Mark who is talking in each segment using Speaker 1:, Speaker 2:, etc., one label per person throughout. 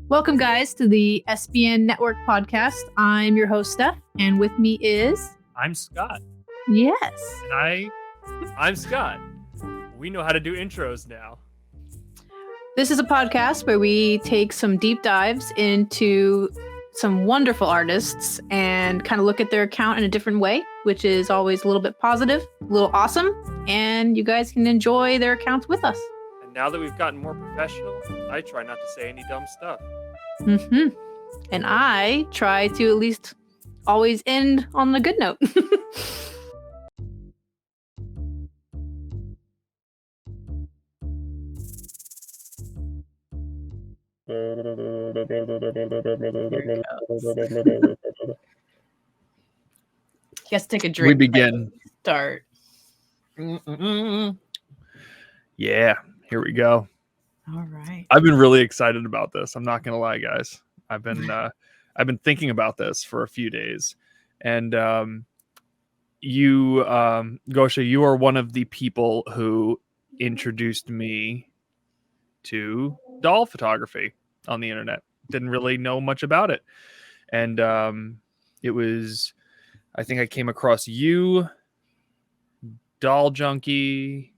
Speaker 1: Welcome, guys, to the SBN Network podcast. I'm your host, Steph, and with me is...
Speaker 2: I'm Scott.
Speaker 1: Yes.
Speaker 2: And I'm Scott. We know how to do intros now.
Speaker 1: This is a podcast where we take some deep dives into some wonderful artists and kind of look at their account in a different way, which is always a little bit positive, a little awesome, and you guys can enjoy their accounts with us.
Speaker 2: And now that we've gotten more professional, I try not to say any dumb stuff.
Speaker 1: And I try to at least always end on a good note. He has to take a drink.
Speaker 2: We begin.
Speaker 1: Start.
Speaker 2: Yeah, here we go.
Speaker 1: All right.
Speaker 2: I've been really excited about this. I'm not gonna lie, guys. I've been thinking about this for a few days, and you, Gosia, you are one of the people who introduced me to doll photography on the internet. Didn't really know much about it, and it was, I think I came across you, Doll Junkie,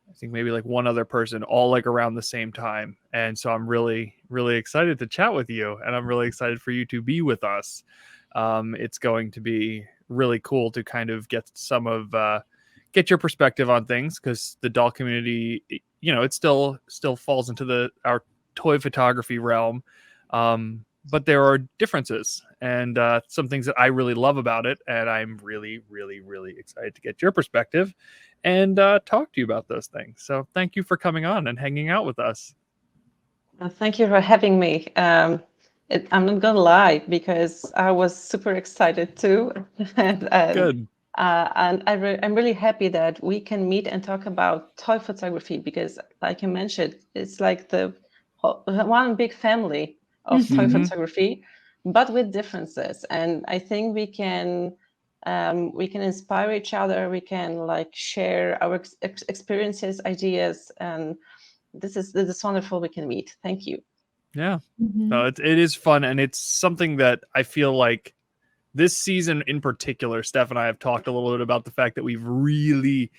Speaker 2: I think maybe like one other person, all like around the same time. And so I'm really, really excited to chat with you, and I'm really excited for you to be with us. It's going to be really cool to kind of get get your perspective on things, because the doll community, you know, it still falls into our toy photography realm. But there are differences and some things that I really love about it. And I'm really, really, really excited to get your perspective and talk to you about those things. So thank you for coming on and hanging out with us.
Speaker 3: Thank you for having me. I'm not gonna lie, because I was super excited too.
Speaker 2: Good.
Speaker 3: And I'm really happy that we can meet and talk about toy photography, because like you mentioned, it's like the one big family of toy photography, but with differences. And I think we can inspire each other. We can like share our experiences, ideas, and this is wonderful. We can meet. Thank you.
Speaker 2: Yeah, no, it is fun, and it's something that I feel like this season in particular, Steph and I have talked a little bit about the fact that we've really,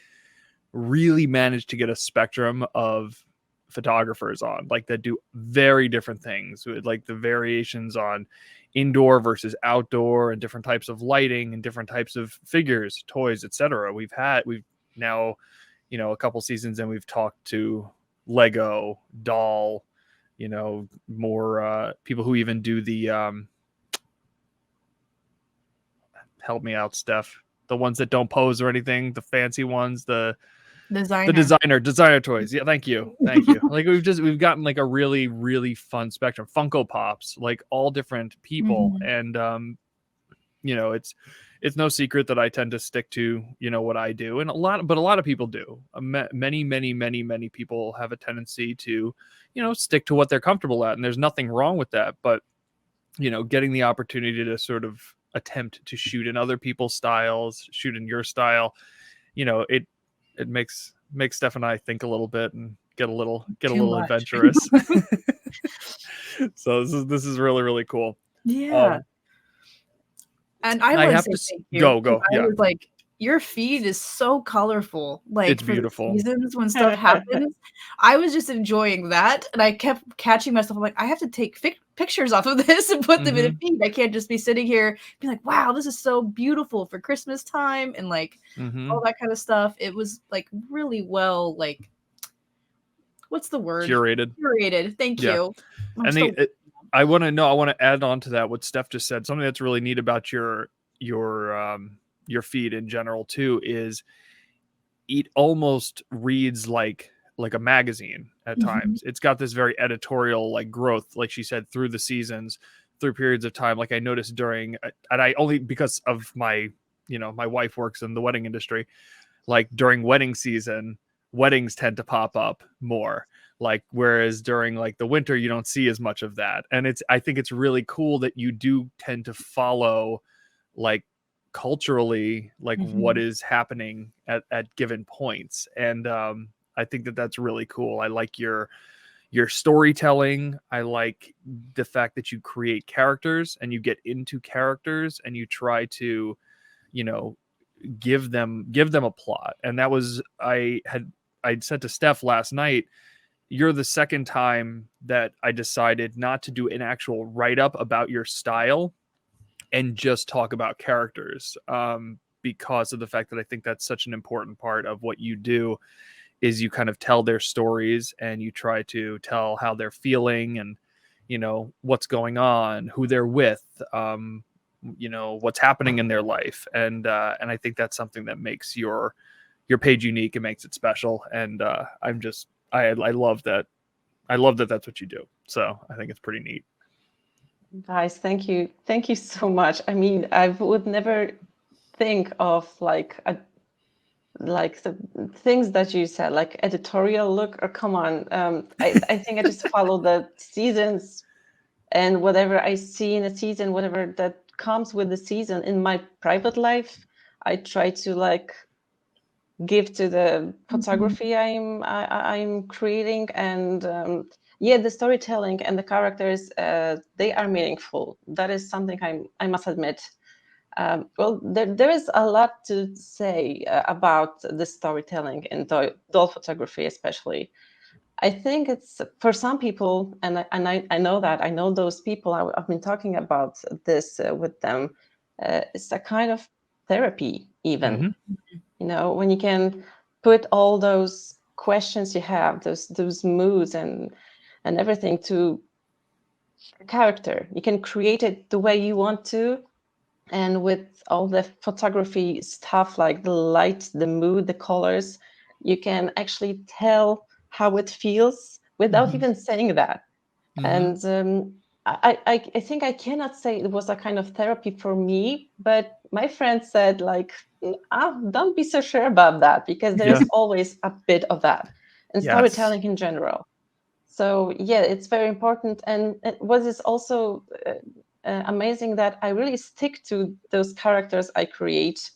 Speaker 2: really managed to get a spectrum of photographers on, like, that do very different things, with like the variations on indoor versus outdoor and different types of lighting and different types of figures, toys, etc. We've now, you know, a couple seasons, and we've talked to Lego, doll, you know, more people who even do the help me out, Steph, the ones that don't pose or anything, the fancy ones, the designer toys. Yeah, thank you. Like we've gotten like a really, really fun spectrum. Funko Pops, like all different people. And you know, it's no secret that I tend to stick to, you know, what I do, and a lot of people do. Many people have a tendency to, you know, stick to what they're comfortable at, and there's nothing wrong with that. But, you know, getting the opportunity to sort of attempt to shoot in other people's styles, shoot in your style, you know, it makes Steph and I think a little bit and get a little adventurous. So this is really, really cool.
Speaker 1: Yeah. And I want to say thank you.
Speaker 2: Go.
Speaker 1: I was like, your feed is so colorful. Like,
Speaker 2: it's beautiful.
Speaker 1: Seasons when stuff happens, I was just enjoying that, and I kept catching myself. I'm like, I have to take pictures off of this and put them in a feed. I can't just be sitting here be like, wow, this is so beautiful for Christmas time, and like all that kind of stuff. It was like really well, like, what's the word? Curated. Thank you.
Speaker 2: I want to add on to that what Steph just said. Something that's really neat about your feed in general too is it almost reads like a magazine at times. It's got this very editorial like growth, like she said, through the seasons, through periods of time. Like I noticed during, and I only because of my, you know, my wife works in the wedding industry, like during wedding season, weddings tend to pop up more. Like, whereas during like the winter, you don't see as much of that. And I think it's really cool that you do tend to follow like culturally, like what is happening at given points. And I think that that's really cool. I like your your storytelling. I like the fact that you create characters and you get into characters and you try to, you know, give them a plot. And that was, I'd said to Steph last night, you're the second time that I decided not to do an actual write-up about your style and just talk about characters, because of the fact that I think that's such an important part of what you do, is you kind of tell their stories and you try to tell how they're feeling and, you know, what's going on, who they're with, you know, what's happening in their life. And I think that's something that makes your page unique and makes it special. And I love that. I love that that's what you do. So I think it's pretty neat.
Speaker 3: Guys, thank you. Thank you so much. I mean, I would never think of like the things that you said, like editorial look, or come on. I think I just follow the seasons, and whatever I see in a season, whatever that comes with the season in my private life, I try to like give to the photography I'm creating. And yeah, the storytelling and the characters, they are meaningful. That is something I must admit. Well, there is a lot to say about the storytelling in doll photography, especially. I think it's for some people, and I know that, I know those people. I've been talking about this with them. It's a kind of therapy, even.
Speaker 2: Mm-hmm.
Speaker 3: You know, when you can put all those questions you have, those moods and everything to a character, you can create it the way you want to. And with all the photography stuff, like the light, the mood, the colors, you can actually tell how it feels without even saying that.
Speaker 2: Mm-hmm.
Speaker 3: And I think I cannot say it was a kind of therapy for me, but my friend said, like, don't be so sure about that, because there is always a bit of that in storytelling in general. So yeah, it's very important. And what is also amazing, that I really stick to those characters I create.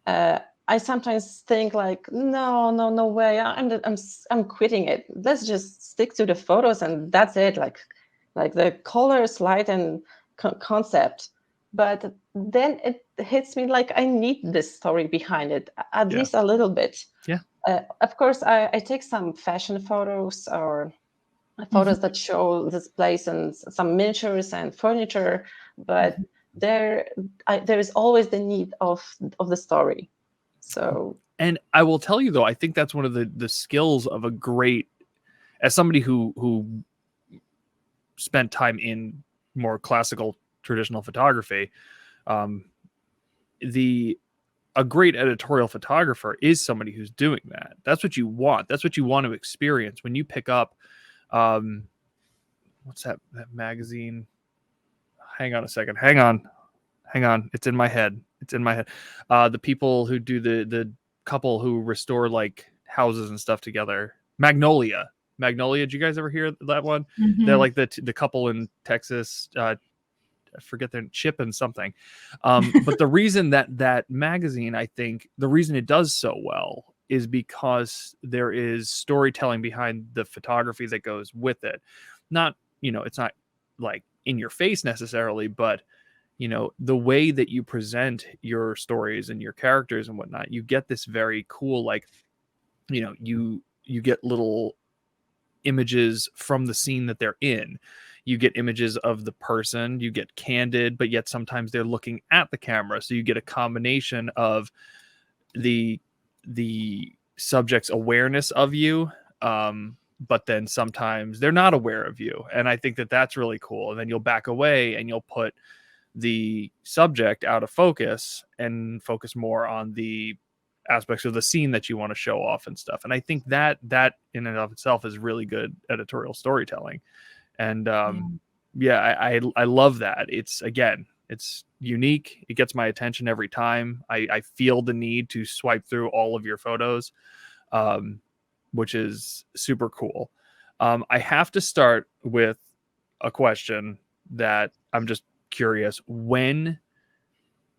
Speaker 3: I sometimes think like, no way, I'm quitting it. Let's just stick to the photos and that's it. Like the colors, light, and concept. But then it hits me like I need this story behind it, at least a little bit.
Speaker 2: Yeah.
Speaker 3: Of course, I take some fashion photos, or photos that show this place, and some miniatures and furniture, but there is always the need of the story. So,
Speaker 2: and I will tell you though, I think that's one of the skills of a great, as somebody who spent time in more classical traditional photography, a great editorial photographer is somebody who's doing that. That's what you want. That's what you want to experience when you pick up, what's that magazine? Hang on a second. Hang on. It's in my head. The people who do the couple who restore like houses and stuff together. Magnolia. Did you guys ever hear that one? They're like the couple in Texas. I forget their Chip and something. But the reason that magazine, I think the reason it does so well is because there is storytelling behind the photography that goes with it. Not, it's not like in your face necessarily, but the way that you present your stories and your characters and whatnot, you get this very cool, like, you get little images from the scene that they're in. You get images of the person, you get candid, but yet sometimes they're looking at the camera. So you get a combination of the subject's awareness of you, but then sometimes they're not aware of you. And I think that that's really cool. And then you'll back away and you'll put the subject out of focus and focus more on the aspects of the scene that you want to show off and stuff. And I think that in and of itself is really good editorial storytelling. And I love that. It's unique. It gets my attention every time. I feel the need to swipe through all of your photos, which is super cool. I have to start with a question that I'm just curious. When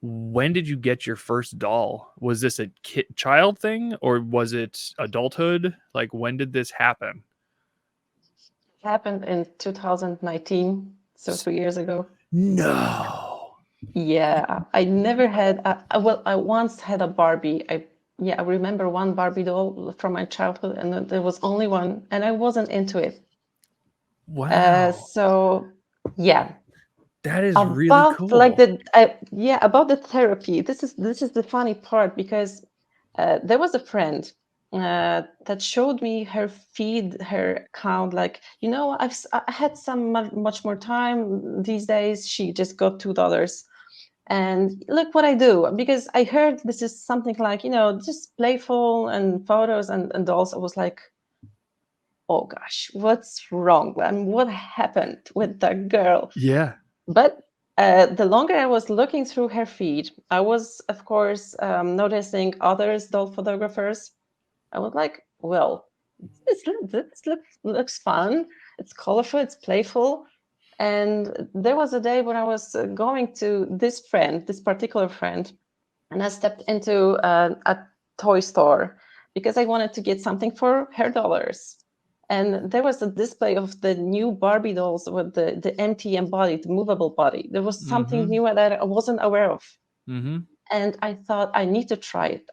Speaker 2: did you get your first doll? Was this a child thing or was it adulthood? Like, when did this happen?
Speaker 3: happened in 2019, so 3 years ago.
Speaker 2: No.
Speaker 3: Yeah, I never had. Well, I once had a Barbie. I remember one Barbie doll from my childhood, and there was only one, and I wasn't into it.
Speaker 2: Wow.
Speaker 3: So yeah,
Speaker 2: That is really
Speaker 3: about
Speaker 2: cool.
Speaker 3: like about the therapy. This is the funny part, because there was a friend that showed me her feed, her account. Like, I had much more time these days. She just got $2. And look what I do, because I heard this is something like, just playful and photos and dolls. I was like, oh gosh, what's wrong? And what happened with that girl?
Speaker 2: Yeah.
Speaker 3: But the longer I was looking through her feed, I was, of course, noticing others doll photographers. I was like, well, this looks fun. It's colorful, it's playful. And there was a day when I was going to this particular friend, and I stepped into a toy store because I wanted to get something for her dollars. And there was a display of the new Barbie dolls with the empty embodied, movable body. There was something new that I wasn't aware of. And I thought, I need to try it.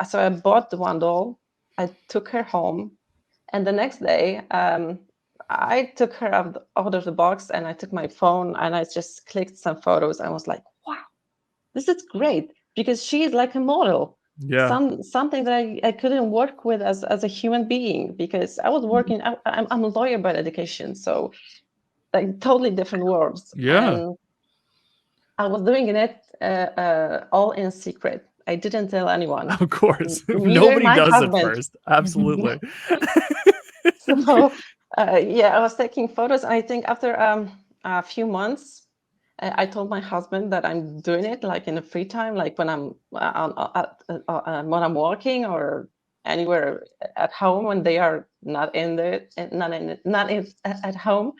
Speaker 3: So I bought the one doll. I took her home. And the next day, I took her out of the box, and I took my phone and I just clicked some photos. I was like, wow, this is great, because she is like a model.
Speaker 2: Yeah.
Speaker 3: Something that I couldn't work with as a human being, because I was working. I'm a lawyer by education, so like totally different worlds.
Speaker 2: Yeah.
Speaker 3: And I was doing it all in secret. I didn't tell anyone.
Speaker 2: Of course.
Speaker 3: Neither
Speaker 2: Nobody
Speaker 3: my
Speaker 2: does
Speaker 3: husband.
Speaker 2: at first. Absolutely.
Speaker 3: So I was taking photos. And I think after a few months, I told my husband that I'm doing it, like in the free time, like when I'm when I'm working or anywhere at home when they are not at home.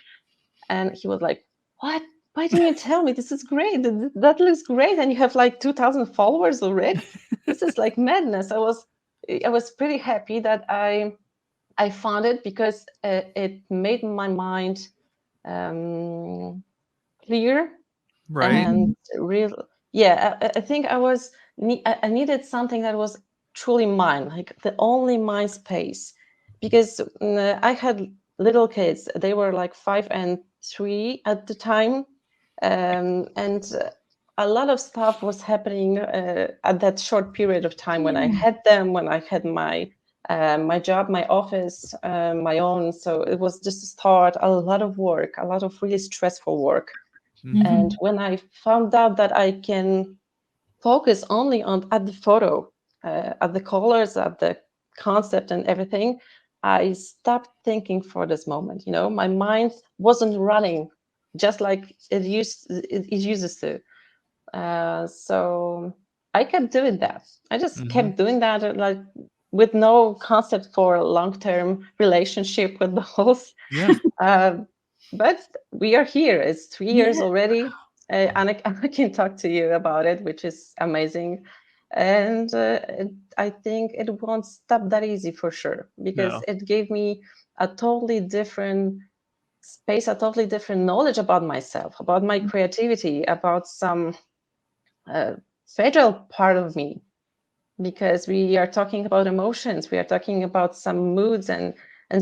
Speaker 3: And he was like, "What? Why didn't you tell me? This is great. That looks great, and you have like 2,000 followers already. This is like madness." I was pretty happy that I found it, because it made my mind clear.
Speaker 2: Right.
Speaker 3: And real. I think I needed something that was truly mine, like the only my space, because I had little kids. They were like 5 and 3 at the time. And a lot of stuff was happening at that short period of time when I had them, when I had my job, my office, my own. So it was just a start, a lot of work, a lot of really stressful work. And when I found out that I can focus only at the photo, at the colors, at the concept and everything, I stopped thinking for this moment. My mind wasn't running just like it uses to. So I kept doing that. I just kept doing that, like with no concept for a long-term relationship with the host.
Speaker 2: Yeah.
Speaker 3: But we are here. It's 3 years already, and I can talk to you about it, which is amazing. And I think it won't stop that easy for sure, because it gave me a totally different space, a totally different knowledge about myself, about my creativity, about some fragile part of me, because we are talking about emotions, we are talking about some moods and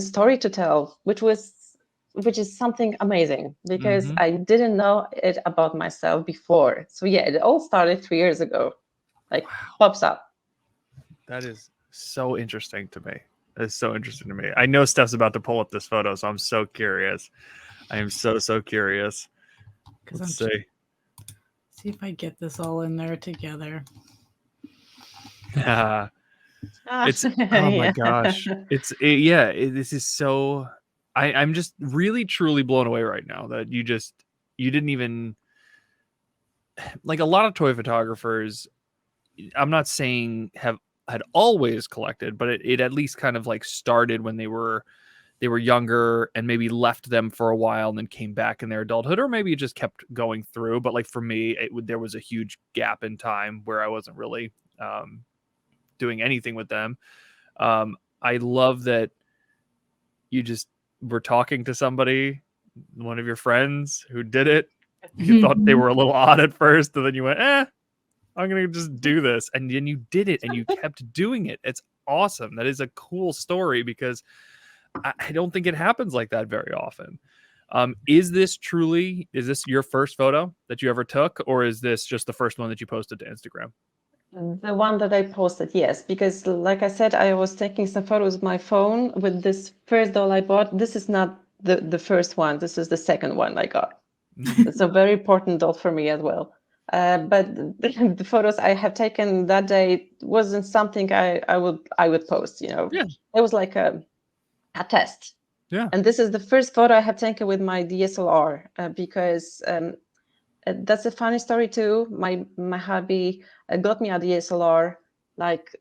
Speaker 3: story to tell, which is something amazing, because I didn't know it about myself before. So it all started 3 years ago, like pops up.
Speaker 2: That is so interesting to me. It's so interesting to me. I know Steph's about to pull up this photo, so I'm so curious. I am so curious. Let's see.
Speaker 1: See if I get this all in there together.
Speaker 2: It's oh my gosh. This is so I'm just really truly blown away right now that you didn't even, like, a lot of toy photographers, I'm not saying had always collected, but it at least kind of like started when they were younger and maybe left them for a while and then came back in their adulthood, or maybe it just kept going through. But like for me, there was a huge gap in time where I wasn't really doing anything with them. I love that you just were talking to somebody, one of your friends who did it. You thought they were a little odd at first, and then you went, I'm going to just do this. And then you did it, and you kept doing it. It's awesome. That is a cool story, because I don't think it happens like that very often. Is this your first photo that you ever took, or is this just the first one that you posted to Instagram?
Speaker 3: The one that I posted, yes, because like I said, I was taking some photos with my phone with this first doll I bought. This is not the first one. This is the second one I got. It's a very important doll for me as well. But the photos I have taken that day wasn't something I would post.
Speaker 2: Yeah.
Speaker 3: It was like a test.
Speaker 2: Yeah.
Speaker 3: And this is the first photo I have taken with my DSLR because that's a funny story too. My hubby got me a DSLR like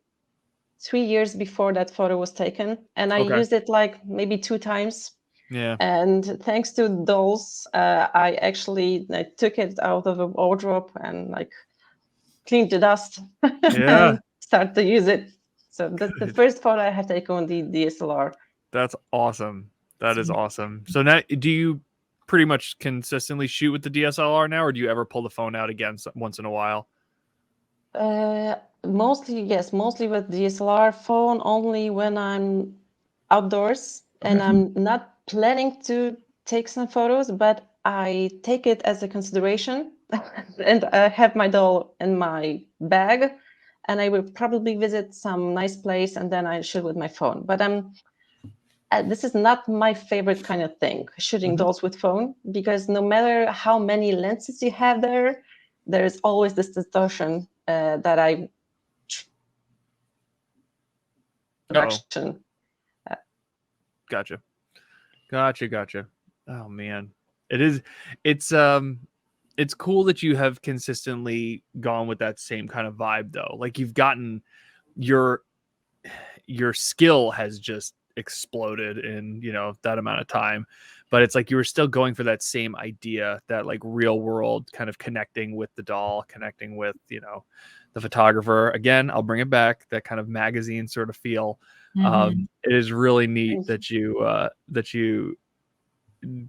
Speaker 3: 3 years before that photo was taken, and I used it like maybe 2 times.
Speaker 2: Yeah.
Speaker 3: And thanks to dolls, I actually took it out of a wardrobe and like cleaned the dust and started to use it. So that's the first photo I have taken on the DSLR.
Speaker 2: That's awesome. That is awesome. So now, do you pretty much consistently shoot with the DSLR now, or do you ever pull the phone out again once in a while?
Speaker 3: Mostly with DSLR. Phone only when I'm outdoors and I'm not planning to take some photos, but I take it as a consideration. And I have my doll in my bag, and I will probably visit some nice place, and then I shoot with my phone. But this is not my favorite kind of thing, shooting dolls with phone, because no matter how many lenses you have there is always this distortion that I production.
Speaker 2: Gotcha. Oh man, it's cool that you have consistently gone with that same kind of vibe though. Like, you've gotten your skill has just exploded in that amount of time, but it's like you were still going for that same idea, that like real world kind of connecting with the doll, connecting with the photographer. Again, I'll bring it back, that kind of magazine sort of feel. It is really neat that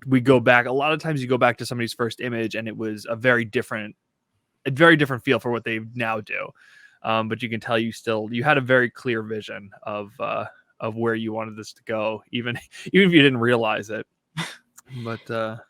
Speaker 2: we go back. A lot of times you go back to somebody's first image and it was a very different feel for what they now do. But you can tell you had a very clear vision of where you wanted this to go, even if you didn't realize it. But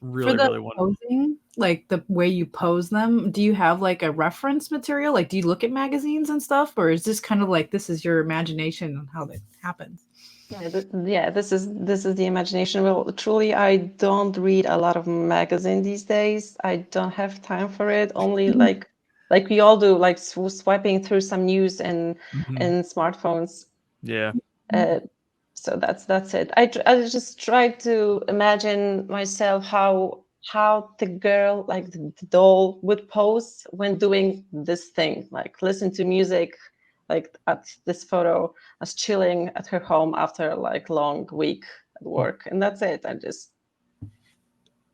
Speaker 2: really wonderful.
Speaker 1: Posing, like the way you pose them, do you have like a reference material? Like, do you look at magazines and stuff, or is this kind of like this is your imagination on how that happens?
Speaker 3: This is the imagination. Well, truly, I don't read a lot of magazine these days. I don't have time for it. Only like we all do, like swiping through some news and smartphones.
Speaker 2: Yeah.
Speaker 3: So that's it. I just try to imagine myself how the girl, like the doll, would pose when doing this thing, like listen to music, like at this photo, as chilling at her home after like long week at work, and that's it. I just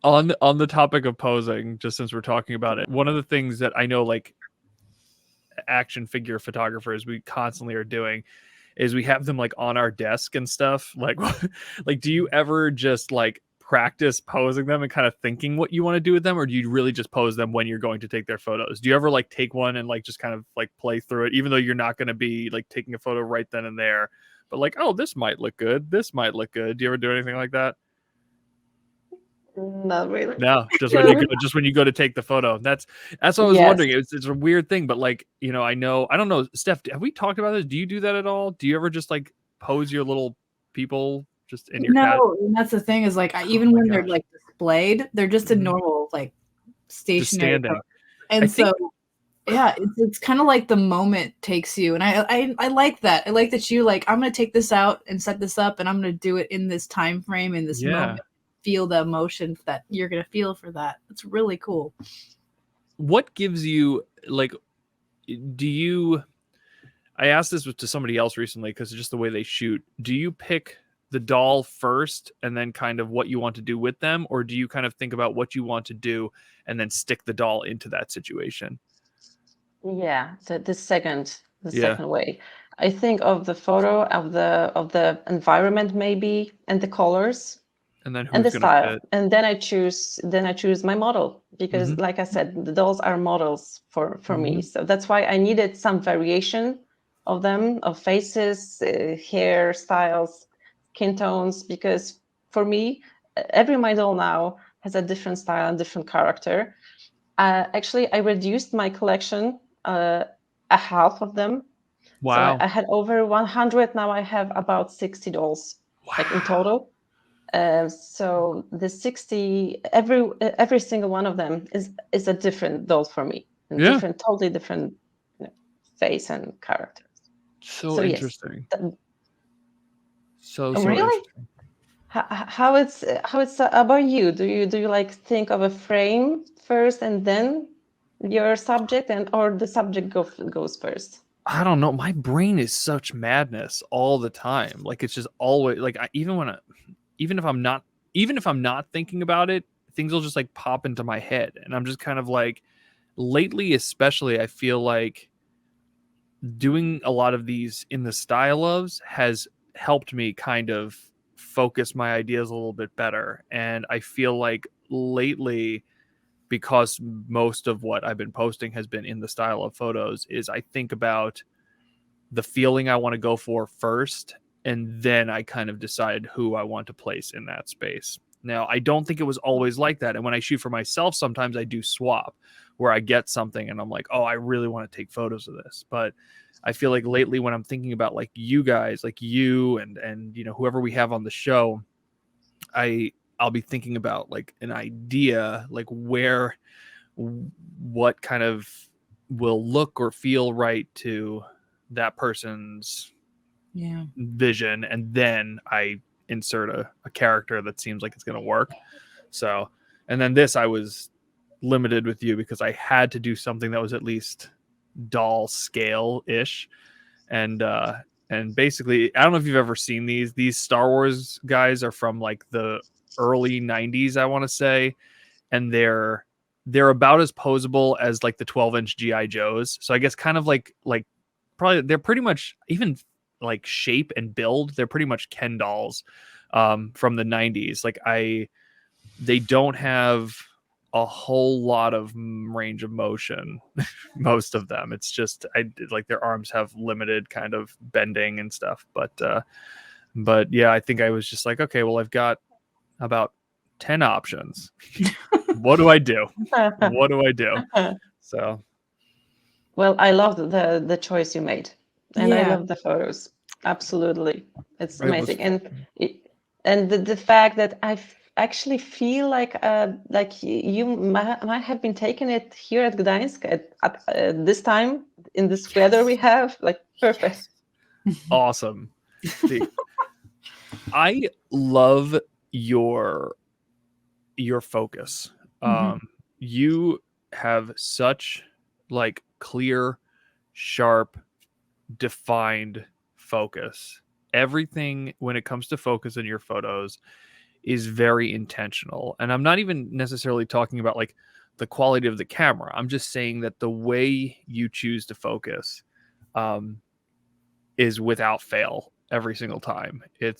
Speaker 2: on the topic of posing, just since we're talking about it, one of the things that I know, like action figure photographers, we constantly are doing is we have them like on our desk and stuff. Like, do you ever just like practice posing them and kind of thinking what you want to do with them, or do you really just pose them when you're going to take their photos? Do you ever like take one and like just kind of like play through it, even though you're not going to be like taking a photo right then and there, but like, oh, this might look good, do you ever do anything like that?
Speaker 3: Not really.
Speaker 2: No, just when you go to take the photo. That's what I was wondering. It's a weird thing, but like, I don't know, Steph, have we talked about this? Do you do that at all? Do you ever just like pose your little people just in your cat?
Speaker 1: And that's the thing is like, even when they're like displayed, they're just a normal like stationary pose. And it's kind of like the moment takes you, and I like that. I like that you like, I'm gonna take this out and set this up, and I'm gonna do it in this time frame, in this moment. Feel the emotion that you're gonna feel for that. It's really cool.
Speaker 2: What gives you like? I asked this to somebody else recently because it's just the way they shoot. Do you pick the doll first and then kind of what you want to do with them, or do you kind of think about what you want to do and then stick the doll into that situation?
Speaker 3: Yeah, so the second way. I think of the photo of the environment maybe, and the colors
Speaker 2: And then
Speaker 3: and
Speaker 2: who's
Speaker 3: the
Speaker 2: going to
Speaker 3: style,
Speaker 2: fit?
Speaker 3: and then I choose my model, because like I said, those are models for me. So that's why I needed some variation of them, of faces, hair styles, skin tones, because for me, every model now has a different style and different character. Actually, I reduced my collection, a half of them. So
Speaker 2: Wow.
Speaker 3: I had over 100. Now I have about 60 dolls, like in total. So the 60, every single one of them is a different doll for me, and
Speaker 2: Yeah.
Speaker 3: totally different, face and characters.
Speaker 2: So
Speaker 3: So yes.
Speaker 2: interesting. So
Speaker 3: Really?
Speaker 2: interesting.
Speaker 3: How it's about you? Do you like think of a frame first and then your subject, or the subject goes first?
Speaker 2: I don't know. My brain is such madness all the time. Like it's just always like even if I'm not thinking about it, things will just like pop into my head, and I'm just kind of like lately, especially, I feel like doing a lot of these in the style ofs has helped me kind of focus my ideas a little bit better. And I feel like lately, because most of what I've been posting has been in the style of photos, is I think about the feeling I want to go for first, and then I kind of decide who I want to place in that space. Now, I don't think it was always like that. And when I shoot for myself, sometimes I do swap, where I get something and I'm like, oh, I really want to take photos of this. But I feel like lately, when I'm thinking about like you guys, like you and whoever we have on the show, I'll be thinking about like an idea, like what kind of will look or feel right to that person's vision, and then I insert a character that seems like it's going to work. So, and then this, I was limited with you because I had to do something that was at least doll scale ish. And basically, I don't know if you've ever seen these Star Wars guys are from like the early 90s, I want to say, and they're about as posable as like the 12-inch GI Joes. So I guess kind of like probably they're pretty much, even like shape and build, they're pretty much Ken dolls from the 90s. Like they don't have a whole lot of range of motion. Most of them, it's just like their arms have limited kind of bending and stuff. But yeah, I think I was just like, okay, well, I've got about 10 options. What do I do? What do I do? So,
Speaker 3: Well, I love the choice you made, and I
Speaker 1: Yeah.
Speaker 3: love the photos. Absolutely, it's
Speaker 2: it was
Speaker 3: amazing, and the fact that actually feel like you might have been taking it here at Gdańsk at this time, in this weather we have, like perfect.
Speaker 2: awesome. I love your focus. You have such like clear, sharp, defined focus. Everything when it comes to focus in your photos is very intentional. And I'm not even necessarily talking about like the quality of the camera. I'm just saying that the way you choose to focus is without fail every single time. It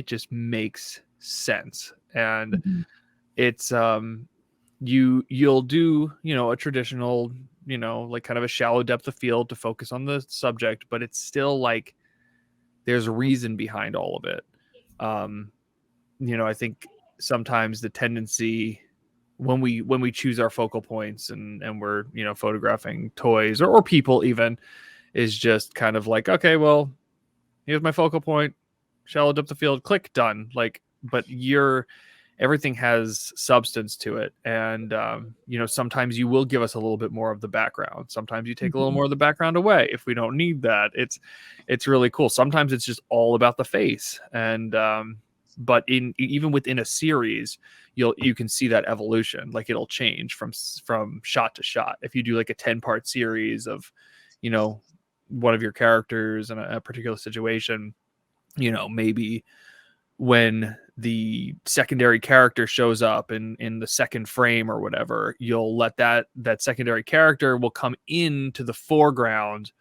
Speaker 2: just makes sense. And it's you'll do a traditional, like kind of a shallow depth of field to focus on the subject, but it's still like there's a reason behind all of it. I think sometimes the tendency when we choose our focal points and we're photographing toys or people even, is just kind of like, okay, well, here's my focal point, shallow depth of field, click, done. Like, but everything has substance to it. And sometimes you will give us a little bit more of the background, sometimes you take a little more of the background away if we don't need that. It's really cool. Sometimes it's just all about the face. And but even within a series, you can see that evolution. Like it'll change from shot to shot. If you do like a 10-part series of one of your characters in a particular situation, maybe when the secondary character shows up in the second frame or whatever, you'll let that secondary character will come into the foreground,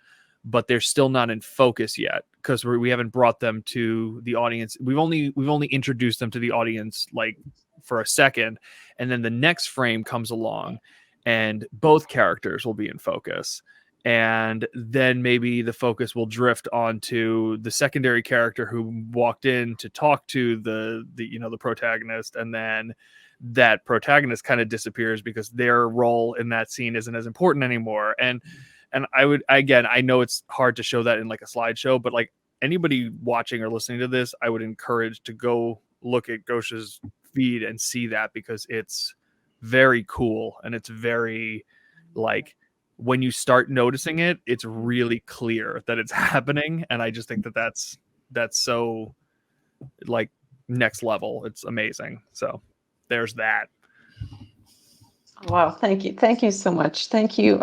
Speaker 2: but they're still not in focus yet because we haven't brought them to the audience. We've only introduced them to the audience like for a second, and then the next frame comes along and both characters will be in focus, and then maybe the focus will drift onto the secondary character who walked in to talk to the protagonist, and then that protagonist kind of disappears because their role in that scene isn't as important anymore. And I know it's hard to show that in like a slideshow, but like anybody watching or listening to this, I would encourage to go look at Gosia's feed and see that, because it's very cool. And it's very like, when you start noticing it, it's really clear that it's happening. And I just think that that's so like next level. It's amazing. So there's that.
Speaker 3: Wow. Thank you so much. Thank you.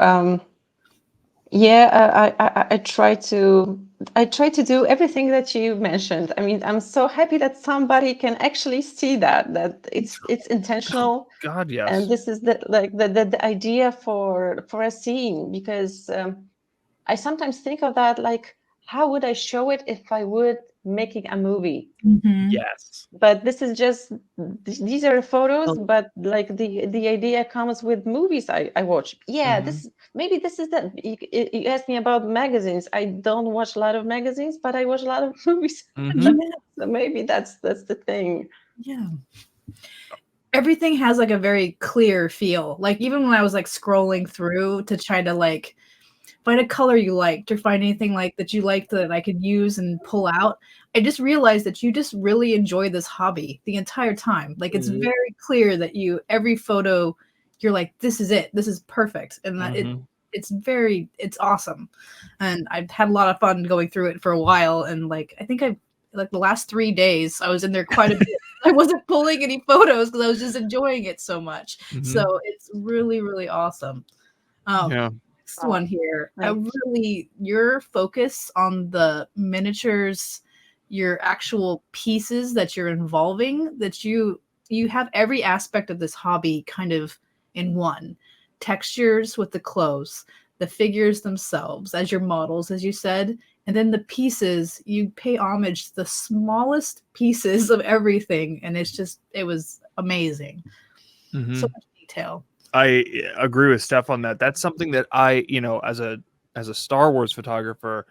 Speaker 3: I try to do everything that you mentioned. I mean, I'm so happy that somebody can actually see that it's intentional.
Speaker 2: God, yes.
Speaker 3: And this is the idea for a scene, because I sometimes think of that, like, how would I show it if I would making a movie?
Speaker 2: Yes.
Speaker 3: But this is just, these are photos, but like the idea comes with movies I watch. Yeah, this is that. You asked me about magazines. I don't watch a lot of magazines, but I watch a lot of movies. So maybe that's the thing.
Speaker 1: Yeah. Everything has like a very clear feel. Like even when I was like scrolling through to try to like find a color you liked or find anything like that you liked that I could use and pull out, I just realized that you just really enjoy this hobby the entire time. Like it's very clear that every photo, you're like, this is it. This is perfect. And that it's awesome. And I've had a lot of fun going through it for a while. And like, I think like the last 3 days, I was in there quite a bit. I wasn't pulling any photos because I was just enjoying it so much. So it's really, really awesome. Next one here. Your focus on the miniatures, your actual pieces that you're involving, that you have every aspect of this hobby kind of in one. Textures with the clothes, the figures themselves as your models, as you said, and then the pieces, you pay homage to the smallest pieces of everything, and it was amazing. So much detail.
Speaker 2: I agree with Steph on that. That's something that I, as a Star Wars photographer,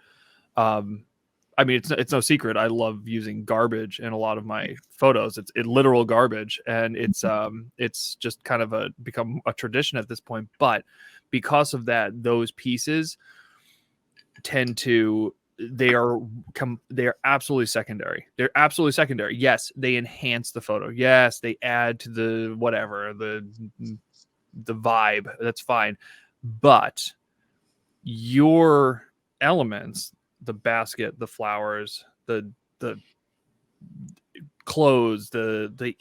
Speaker 2: I mean, it's no secret. I love using garbage in a lot of my photos. It's literal garbage, and it's just kind of become a tradition at this point. But because of that, those pieces tend to, they are absolutely secondary. They're absolutely secondary. Yes, they enhance the photo. Yes, they add to the whatever, the vibe. That's fine. But your elements, the basket, the flowers, the clothes, the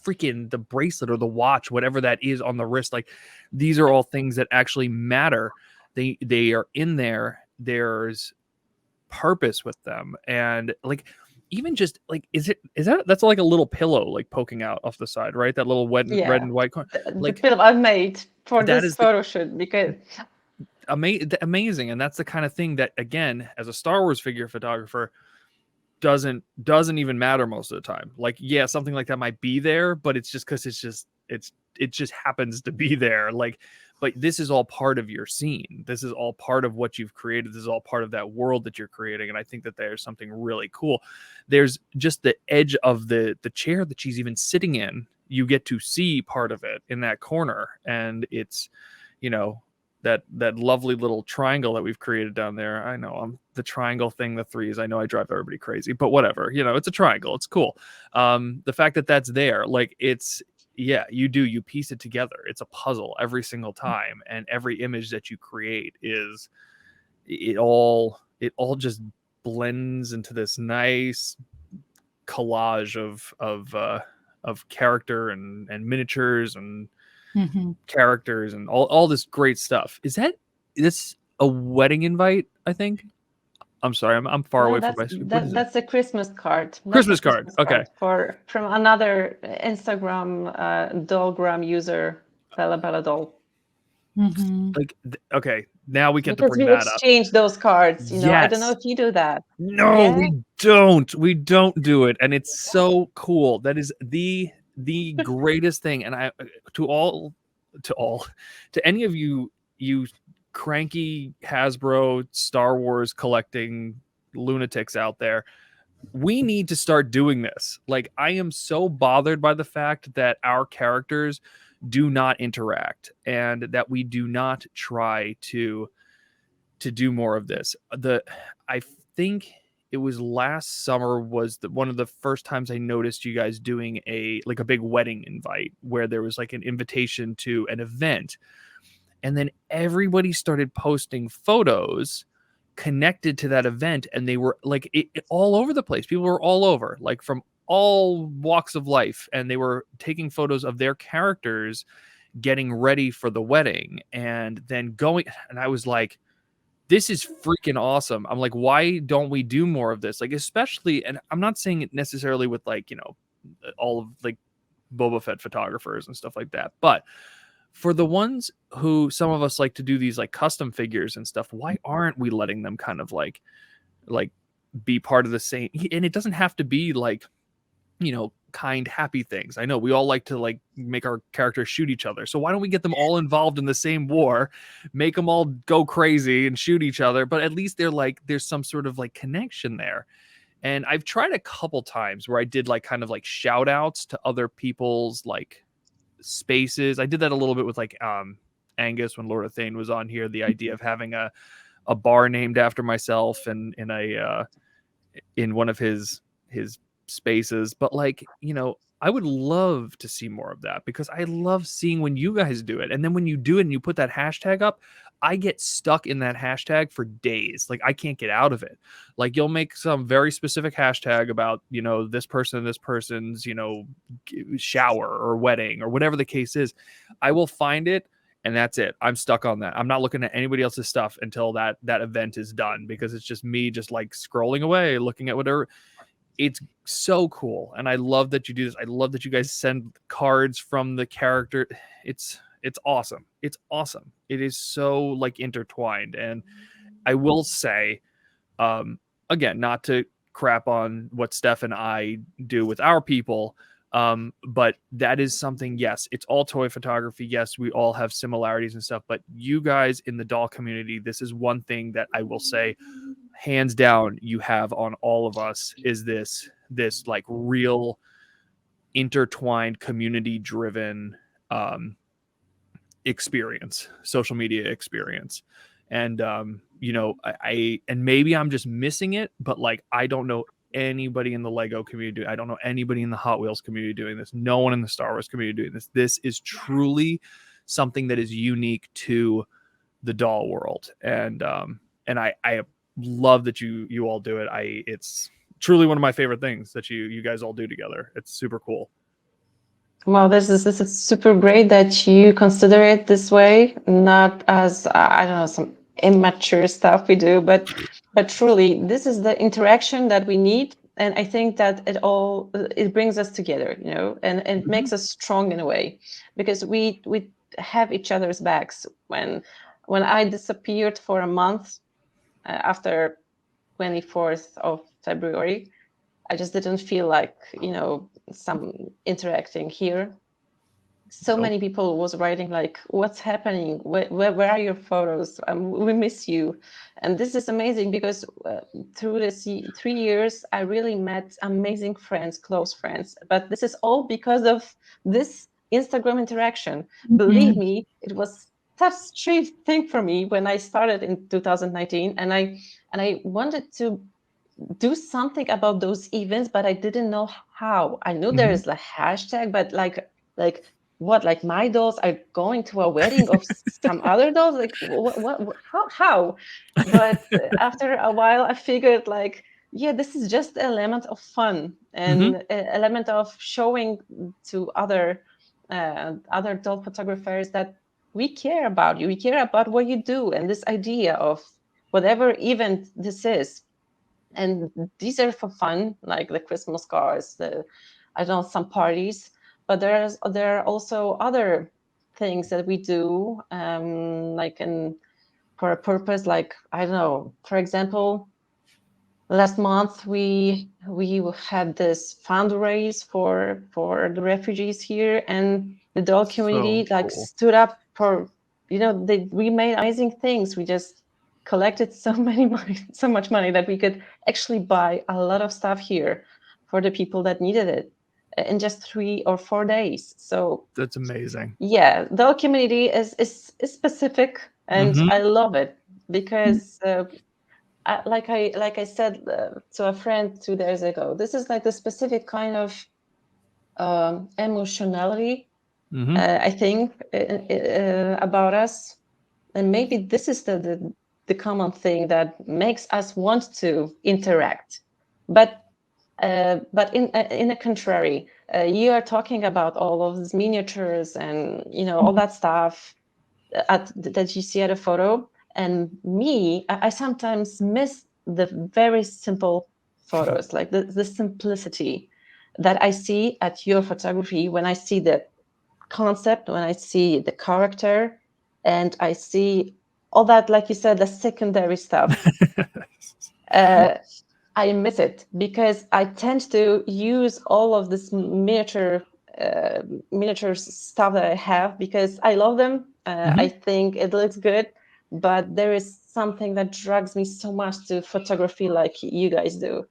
Speaker 2: freaking the bracelet or the watch, whatever that is on the wrist, like these are all things that actually matter. They are in there. There's purpose with them. And like, even just like, that's like a little pillow like poking out off the side, right? That little red and white corner.
Speaker 3: Like the pillow I've made for this photo shoot, because
Speaker 2: amazing. And that's the kind of thing that, again, as a Star Wars figure photographer, doesn't even matter most of the time. Like, yeah, something like that might be there, but it's just because it just happens to be there. Like, but this is all part of your scene. This is all part of what you've created. This is all part of that world that you're creating. And I think that there's something really cool. There's just the edge of the chair that she's even sitting in. You get to see part of it in that corner. And it's, that lovely little triangle that we've created down there. I know the triangle thing, the threes, I know I drive everybody crazy, but whatever, it's a triangle. It's cool. The fact that that's there, like you piece it together. It's a puzzle every single time. And every image that you create it all just blends into this nice collage of character and miniatures and characters and all this great stuff. Is this a wedding invite? I think. I'm sorry, I'm far away from my screen.
Speaker 3: That's a Christmas card.
Speaker 2: Christmas card. Okay.
Speaker 3: From another Instagram dollgram user, Bella Doll.
Speaker 2: Like, okay, now we get to
Speaker 3: Because
Speaker 2: bring
Speaker 3: we
Speaker 2: that up.
Speaker 3: exchange those cards, I don't know
Speaker 2: Yes.
Speaker 3: if you do that.
Speaker 2: No,
Speaker 3: Yeah.
Speaker 2: we don't do it, and it's so cool. That is the greatest thing. And to any of you cranky Hasbro Star Wars collecting lunatics out there, we need to start doing this. Like, I am so bothered by the fact that our characters do not interact and that we do not try to do more of this. I think it was last summer was one of the first times I noticed you guys doing a big wedding invite where there was like an invitation to an event, and then everybody started posting photos connected to that event, and they were like all over the place. People were all over, like from all walks of life, and they were taking photos of their characters getting ready for the wedding and then going, and I was like, this is freaking awesome. I'm like, why don't we do more of this? Like, especially, and I'm not saying it necessarily with like, all of like Boba Fett photographers and stuff like that, but for the ones who some of us like to do these like custom figures and stuff, why aren't we letting them kind of like be part of the same? And it doesn't have to be like, kind, happy things. I know we all like to like make our characters shoot each other. So why don't we get them all involved in the same war, make them all go crazy and shoot each other? But at least they're like, there's some sort of like connection there. And I've tried a couple times where I did like kind of like shout outs to other people's like spaces. I did that a little bit with like Angus when Lord of Thane was on here. The idea of having a bar named after myself and in one of his spaces. But like, I would love to see more of that because I love seeing when you guys do it. And then when you do it and you put that hashtag up, I get stuck in that hashtag for days. Like, I can't get out of it. Like, you'll make some very specific hashtag about, this person and this person's, shower or wedding or whatever the case is. I will find it, and that's it. I'm stuck on that. I'm not looking at anybody else's stuff until that event is done, because it's just me just like scrolling away, looking at whatever. It's so cool, and I love that you do this. I love that you guys send cards from the character. It's awesome. It's awesome. It is so like intertwined. And I will say, again, not to crap on what Steph and I do with our people, but that is something. Yes, it's all toy photography. Yes, we all have similarities and stuff, but you guys in the doll community, this is one thing that I will say hands down you have on all of us, is this like real intertwined community driven experience, social media experience. And I and maybe I'm just missing it, but like, I don't know anybody in the Lego community. I don't know anybody in the Hot Wheels community doing this. No one in the Star Wars community doing this. This is truly something that is unique to the doll world. And I love that you all do it. It's truly one of my favorite things that you guys all do together. It's super cool.
Speaker 3: Well, this is super great that you consider it this way, not as I don't know, some immature stuff we do, but truly this is the interaction that we need, and I think that it brings us together, and it makes us strong in a way, because we have each other's backs. When I disappeared for a month after 24th of February, I just didn't feel like, some interacting here. So many people was writing like, what's happening? Where are your photos? We miss you. And this is amazing because through this 3 years, I really met amazing friends, close friends. But this is all because of this Instagram interaction. Believe me, it was such a strange thing for me when I started in 2019. And I wanted to do something about those events, but I didn't know how. I knew there is a hashtag, but like what? Like, my dolls are going to a wedding of some other dolls? Like, what how? But after a while, I figured like, yeah, this is just an element of fun and an element of showing to other doll photographers that we care about you. We care about what you do, and this idea of whatever event this is. And these are for fun, like the Christmas cards, I don't know, some parties, but there are also other things that we do, like in a purpose. Like, I don't know, for example, last month we had this fundraise for the refugees here, and the doll community
Speaker 2: So
Speaker 3: like
Speaker 2: cool.
Speaker 3: stood up for, we made amazing things. We just collected so much money that we could actually buy a lot of stuff here for the people that needed it in just 3 or 4 days. So
Speaker 2: That's amazing.
Speaker 3: yeah, the community is specific, and
Speaker 2: Mhm.
Speaker 3: I love it because like I said to a friend 2 days ago, this is like the specific kind of emotionality
Speaker 2: Mhm.
Speaker 3: I think about us, and maybe this is the common thing that makes us want to interact. But in a contrary, you are talking about all of these miniatures and all that stuff that you see at a photo, and me, I sometimes miss the very simple photos, like the simplicity that I see at your photography when I see the concept, when I see the character, and I see all that, like you said, the secondary stuff. I miss it because I tend to use all of this miniature stuff that I have because I love them. I think it looks good, but there is something that drags me so much to photography, like you guys do,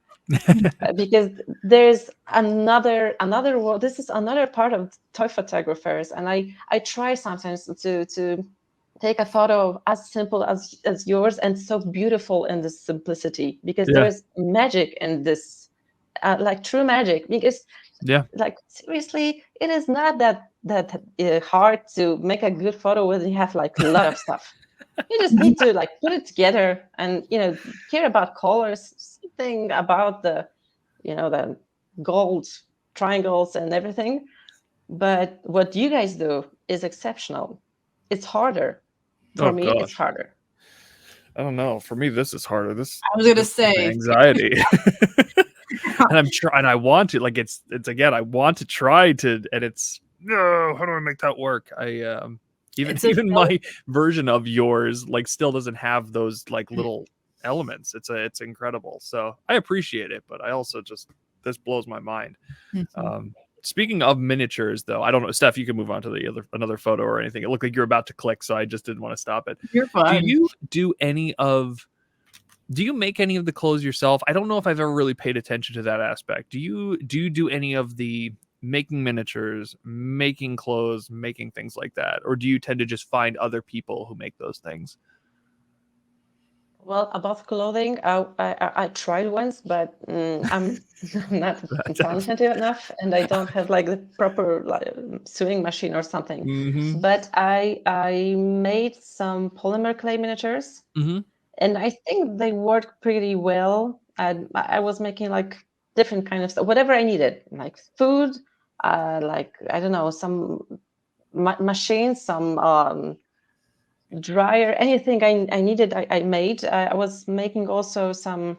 Speaker 3: because there's another world. This is another part of toy photographers, and I try sometimes to take a photo as simple as yours and so beautiful in this simplicity, because
Speaker 2: Yeah.
Speaker 3: there is magic in this, like true magic. Because
Speaker 2: Yeah.
Speaker 3: like seriously, it is not that hard to make a good photo when you have like a lot of stuff. You just need to like put it together and care about colors, something about the the gold triangles and everything. But what you guys do is exceptional. It's harder. For
Speaker 2: Oh
Speaker 3: me, it's
Speaker 2: gosh.
Speaker 3: harder.
Speaker 2: I don't know. For me, this is harder. This
Speaker 1: I was gonna
Speaker 2: gives me
Speaker 1: say
Speaker 2: anxiety. And I'm trying. I want to, like, it's again. I want to try to, and it's no. How do I make that work? Even
Speaker 1: It's a
Speaker 2: my version of yours like still doesn't have those like little elements. It's incredible. So I appreciate it, but I also just, this blows my mind. Speaking of miniatures, though, I don't know, Steph, you can move on to the another photo or anything. It looked like you're about to click, so I just didn't want to stop it.
Speaker 1: You're
Speaker 2: Do
Speaker 1: fine.
Speaker 2: you make any of the clothes yourself? I don't know if I've ever really paid attention to that aspect. Do you do any of the making miniatures, making clothes, making things like that, or do you tend to just find other people who make those things?
Speaker 3: Well, about clothing, I tried once, but I'm not talented enough, and I don't have like the proper sewing machine or something.
Speaker 2: Mm-hmm.
Speaker 3: But I made some polymer clay miniatures, and I think they work pretty well. And I was making like different kind of stuff, whatever I needed, like food, like I don't know, some machines, some dryer, anything I needed, I made. I was making also some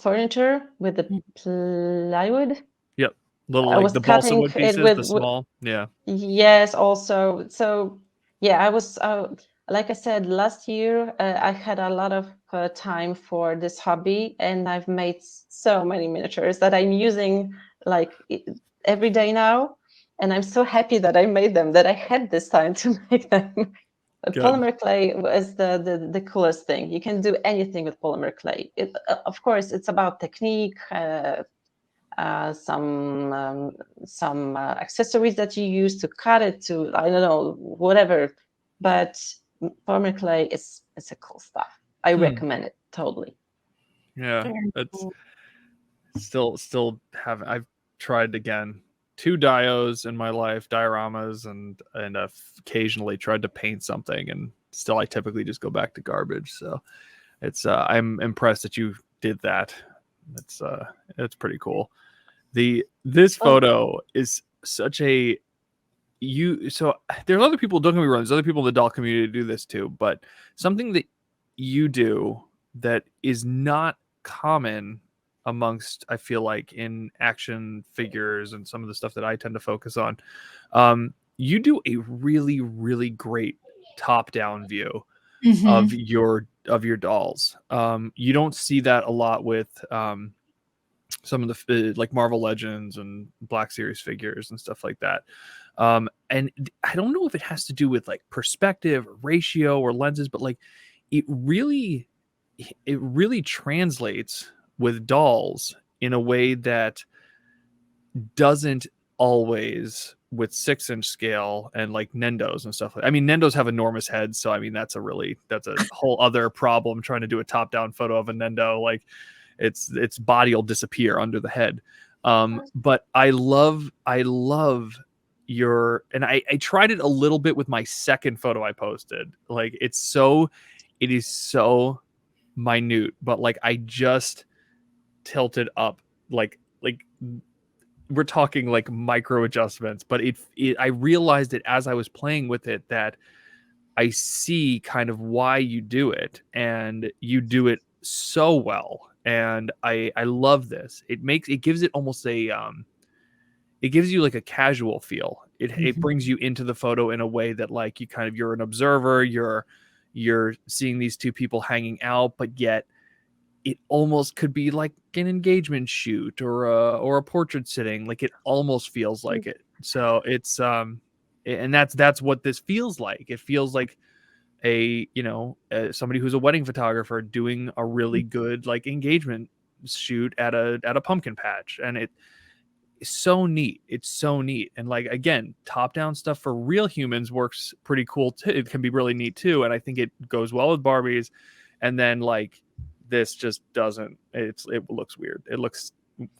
Speaker 3: furniture with the plywood.
Speaker 2: Yep. Little
Speaker 3: I
Speaker 2: like
Speaker 3: was
Speaker 2: the balsa
Speaker 3: cutting
Speaker 2: wood
Speaker 3: it
Speaker 2: pieces, the small. Yeah.
Speaker 3: yes, also. So yeah, I was like I said, last year I had a lot of time for this hobby, and I've made so many miniatures that I'm using like every day now. And I'm so happy that I made them, that I had this time to make them.
Speaker 2: Good.
Speaker 3: Polymer clay is the coolest thing. You can do anything with polymer clay. Of course, it's about technique, some accessories that you use to cut it, to I don't know, whatever. But polymer clay is a cool stuff. I recommend it totally.
Speaker 2: Yeah, it's still have. I've tried again 2 dios in my life, dioramas, and occasionally tried to paint something, and still I typically just go back to garbage. So it's I'm impressed that you did that. It's pretty cool. This photo is such a so there's other people, don't get me wrong, there's other people in the doll community do this too, but something that you do that is not common amongst, I feel like, in action figures and some of the stuff that I tend to focus on. You do a really, really great top-down view. of
Speaker 1: Mhm.
Speaker 2: your dolls. You don't see that a lot with some of the like Marvel Legends and Black Series figures and stuff like that. And I don't know if it has to do with like perspective or ratio or lenses, but like it really translates with dolls in a way that doesn't always with 6-inch scale and like Nendos and stuff. I mean, Nendos have enormous heads, so I mean that's a whole other problem trying to do a top-down photo of a Nendo. Like its body will disappear under the head. But I love your, and I tried it a little bit with my second photo I posted. Like it is so minute, but like I just tilted up like we're talking like micro adjustments, but I realized it as I was playing with it that I see kind of why you do it, and you do it so well. And I love this. It gives it almost it gives you like a casual feel. It
Speaker 1: Mhm.
Speaker 2: brings you into the photo in a way that like you're an observer, you're seeing these two people hanging out, but yet it almost could be like an engagement shoot or a portrait sitting. Like it almost feels like it. So it's and that's what this feels like. It feels like somebody who's a wedding photographer doing a really good like engagement shoot at a pumpkin patch. And it's so neat. It's so neat. And like again, top down stuff for real humans works pretty cool too. It can be really neat too. And I think it goes well with Barbies. And then like this just doesn't. It looks weird. It looks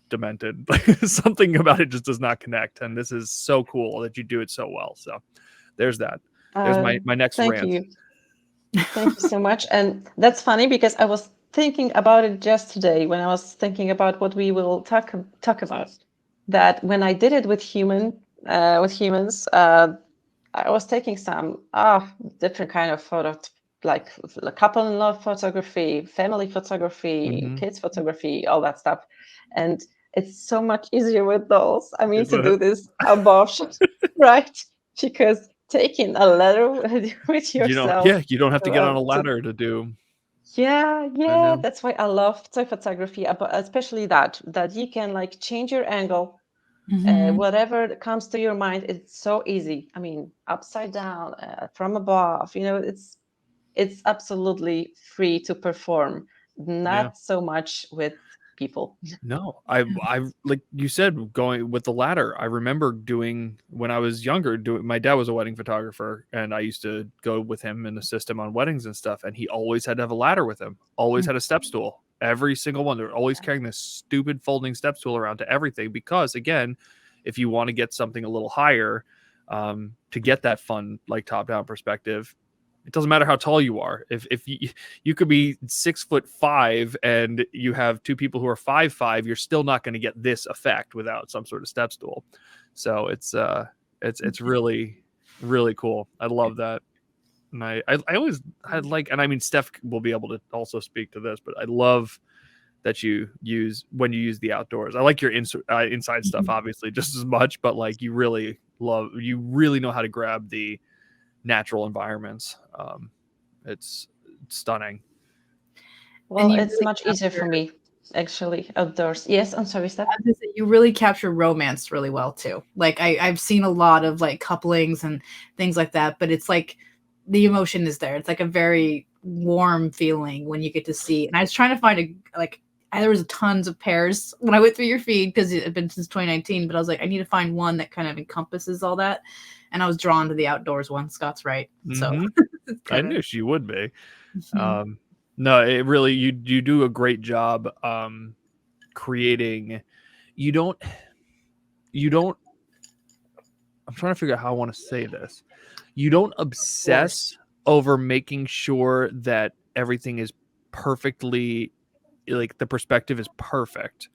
Speaker 2: demented. Like something about it just does not connect. And this is so cool that you do it so well. So there's that. There's
Speaker 3: Uh,
Speaker 2: my next
Speaker 3: Thank
Speaker 2: rant.
Speaker 3: you. Thank you so much. And that's funny because I was thinking about it just today when I was thinking about what we will talk about. That when I did it with humans, I was taking some different kind of photo, like couple in love photography, family photography,
Speaker 2: Mm-hmm.
Speaker 3: kids photography, all that stuff. And it's so much easier with those. I mean,
Speaker 2: Is
Speaker 3: to
Speaker 2: it?
Speaker 3: do this above shot, right? Because taking a letter with yourself.
Speaker 2: You don't have to get on a
Speaker 3: To
Speaker 2: ladder to do.
Speaker 3: Yeah,
Speaker 2: I
Speaker 3: yeah,
Speaker 2: know.
Speaker 3: that's why I love toy photography, especially that you can like change your angle,
Speaker 1: Mhm.
Speaker 3: whatever comes to your mind. It's so easy. I mean, upside down, from above. It's absolutely free to perform.
Speaker 2: Yeah.
Speaker 3: Not so much with people.
Speaker 2: No, I like you said, going with the ladder. I remember doing when I was younger. Doing my dad was a wedding photographer, and I used to go with him and assist him on weddings and stuff. And he always had to have a ladder with him. Always had a step stool. Every single one. They're always carrying this stupid folding step stool around to everything because, again, if you want to get something a little higher, to get that fun like top down perspective, it doesn't matter how tall you are. If you could be 6'5" and you have two people who are 5'5", you're still not going to get this effect without some sort of step stool. So it's really really cool. I love that. And I always I like, and I mean Steph will be able to also speak to this, but I love that you use when you use the outdoors. I like your inside stuff obviously just as much, but like you really know how to grab the natural environments. It's stunning.
Speaker 3: Well,
Speaker 1: And you
Speaker 3: it's
Speaker 1: really
Speaker 3: much easier
Speaker 1: capture
Speaker 3: for me actually outdoors. Yes, I'm sorry, Steph.
Speaker 1: I was gonna say, you really capture romance really well too. Like I've seen a lot of like couplings and things like that, but it's like the emotion is there. It's like a very warm feeling when you get to see. And I was trying to find there was tons of pairs when I went through your feed because it had been since 2019, but I was like, I need to find one that kind of encompasses all that. And I was drawn to the outdoors one. Scott's right. So
Speaker 2: Mm-hmm.
Speaker 1: it's
Speaker 2: I
Speaker 1: kind of
Speaker 2: knew she would be.
Speaker 1: mhm.
Speaker 2: No, it really you do a great job creating. You don't. I'm trying to figure out how I want to say this. You don't
Speaker 3: Of course.
Speaker 2: obsess over making sure that everything is perfectly, like the perspective is perfect.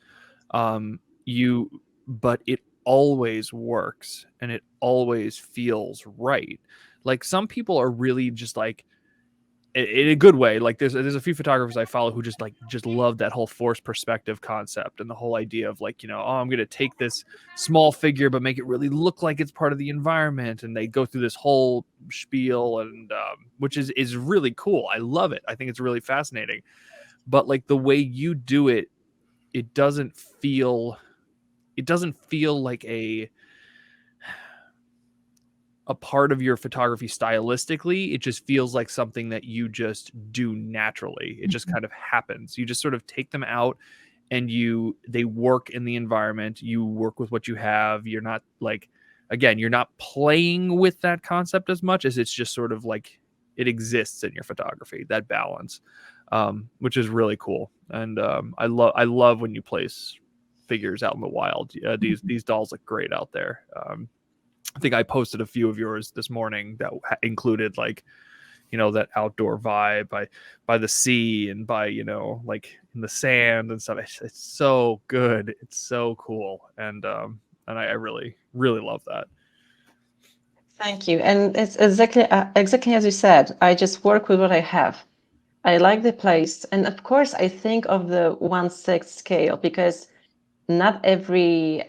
Speaker 2: You But it always works and it always feels right. Like some people are really just like in a good way. Like there's a few photographers I follow who just love that whole forced perspective concept and the whole idea of like, I'm going to take this small figure but make it really look like it's part of the environment, and they go through this whole spiel, and which is really cool. I love it. I think it's really fascinating. But like the way you do it, it doesn't feel like a part of your photography stylistically. It just feels like something that you just do naturally. It just kind of happens. You just sort of take them out and they work in the environment. You work with what you have. You're not like, again, you're not playing with that concept as much as it's just sort of like it exists in your photography, that balance, which is really cool. And I love when you place figures out in the wild. These dolls look great out there. I think I posted a few of yours this morning that included like, that outdoor vibe by the sea and by, like in the sand and stuff. It's so good. It's so cool. And I really, really love that.
Speaker 3: Thank you. And it's exactly as you said, I just work with what I have. I like the place. And of course, I think of the 1/6 scale, because not every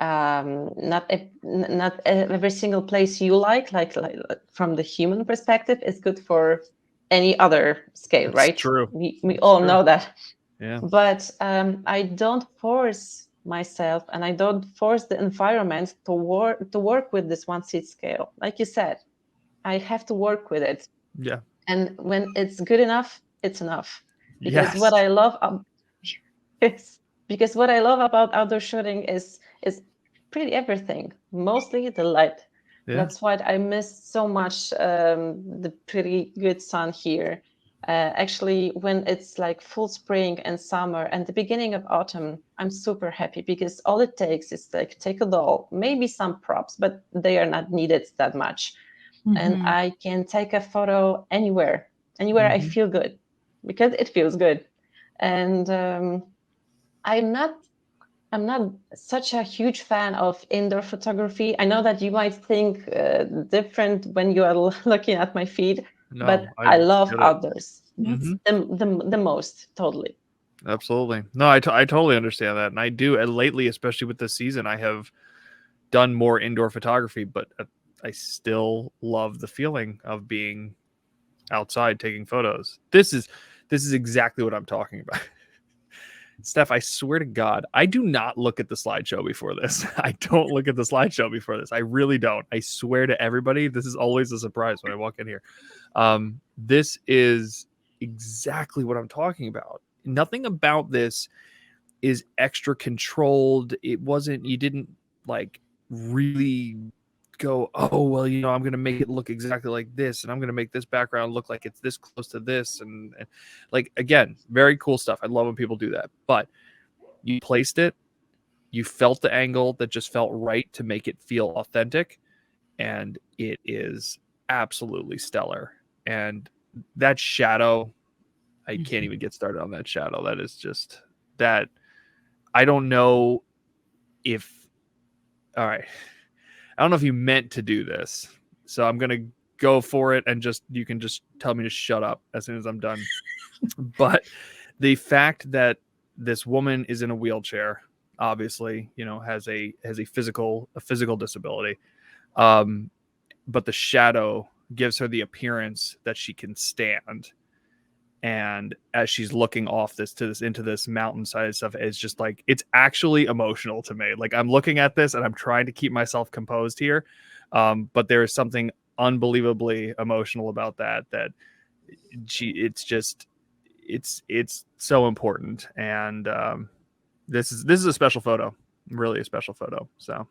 Speaker 3: single place you like from the human perspective is good for any other scale.
Speaker 2: It's
Speaker 3: right?
Speaker 2: True.
Speaker 3: We all
Speaker 2: true.
Speaker 3: know that.
Speaker 2: Yeah.
Speaker 3: But I don't force myself, and I don't force the environment to work with this 1/6 scale. Like you said, I have to work with it.
Speaker 2: Yeah.
Speaker 3: And when it's good enough, it's enough. Because
Speaker 2: Yes.
Speaker 3: what I love is because what I love about outdoor shooting is pretty everything, mostly the light.
Speaker 2: Yeah.
Speaker 3: That's why I miss so much the pretty good sun here. Actually, when it's like full spring and summer and the beginning of autumn, I'm super happy, because all it takes is like take a doll, maybe some props, but they are not needed that much. And I can take a photo anywhere I feel good, because it feels good. And I'm not such a huge fan of indoor photography. I know that you might think different when you are looking at my feed,
Speaker 2: No,
Speaker 3: but I love outdoors.
Speaker 2: Mhm.
Speaker 3: The most, totally.
Speaker 2: Absolutely. No, I totally understand that. And I do. And lately, especially with this season, I have done more indoor photography, but I still love the feeling of being outside taking photos. This is exactly what I'm talking about. Steph, I swear to God, I do not look at the slideshow before this. I don't look at the slideshow before this. I really don't. I swear to everybody, this is always a surprise when I walk in here. This is exactly what I'm talking about. Nothing about this is extra controlled. You didn't like really go, oh, well, I'm going to make it look exactly like this, and I'm going to make this background look like it's this close to this. And like, again, very cool stuff. I love when people do that. But you placed it, you felt the angle that just felt right to make it feel authentic, and it is absolutely stellar. And that shadow, I can't even get started on that shadow. That is just that. I don't know if, all right, I don't know if you meant to do this, so I'm going to go for it, and you can just tell me to shut up as soon as I'm done. But the fact that this woman is in a wheelchair, obviously, has a physical disability, but the shadow gives her the appearance that she can stand. And as she's looking off into this mountainside stuff, it's just like, it's actually emotional to me. Like, I'm looking at this and I'm trying to keep myself composed here. But there is something unbelievably emotional about that it's so important. And this is a special photo, really a special photo. So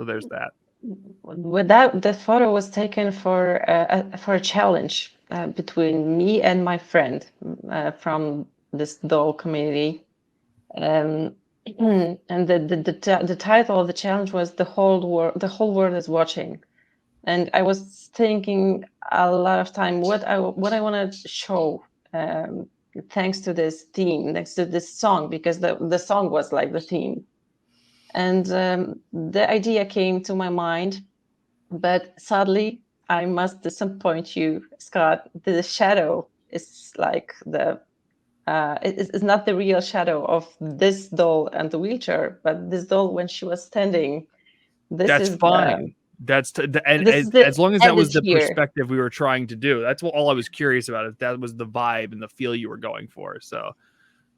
Speaker 2: there's that.
Speaker 3: The photo was taken for a challenge between me and my friend from this doll community, and the title of the challenge was "The whole world is watching." And I was thinking a lot of time what I want to show, thanks to this theme, thanks to this song, because the song was like the theme. And the idea came to my mind, but sadly, I must disappoint you, Scott. The shadow is like it's not the real shadow of this doll and the wheelchair, but this doll when she was standing.
Speaker 2: That's fine. That's and
Speaker 3: this is the
Speaker 2: as long as that was
Speaker 3: edit
Speaker 2: the
Speaker 3: here.
Speaker 2: perspective we were trying to do. That's all I was curious about. If that was the vibe and the feel you were going for. So,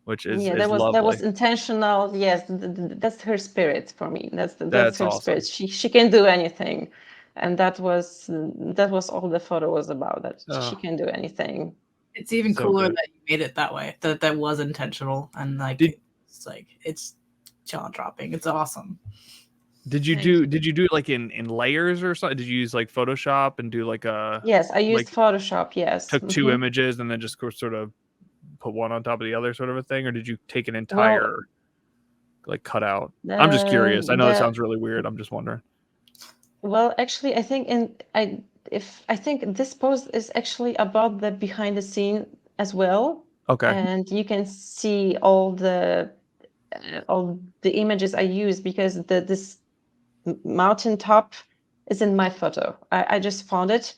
Speaker 2: which is
Speaker 3: that
Speaker 2: lovely.
Speaker 3: was intentional. Yes, that's her spirit for me. That's her
Speaker 2: awesome.
Speaker 3: spirit. She can do anything, and that was all the photo was about. That she can do anything.
Speaker 1: It's even
Speaker 2: So
Speaker 1: cooler
Speaker 2: good.
Speaker 1: that you made it that way. That was intentional, and like it's jaw dropping. It's awesome.
Speaker 2: Did you do it like in layers or something? Did you use like Photoshop and do like a?
Speaker 3: Yes, I used Photoshop. Yes,
Speaker 2: took two images and then just sort of put one on top of the other, sort of a thing, or did you take an entire like cut out? I'm just curious. I know it sounds really weird. I'm just wondering.
Speaker 3: Well, actually, I think I think this post is actually about the behind the scene as well.
Speaker 2: Okay.
Speaker 3: And you can see all the images I use, because this mountain top is in my photo. I just found it.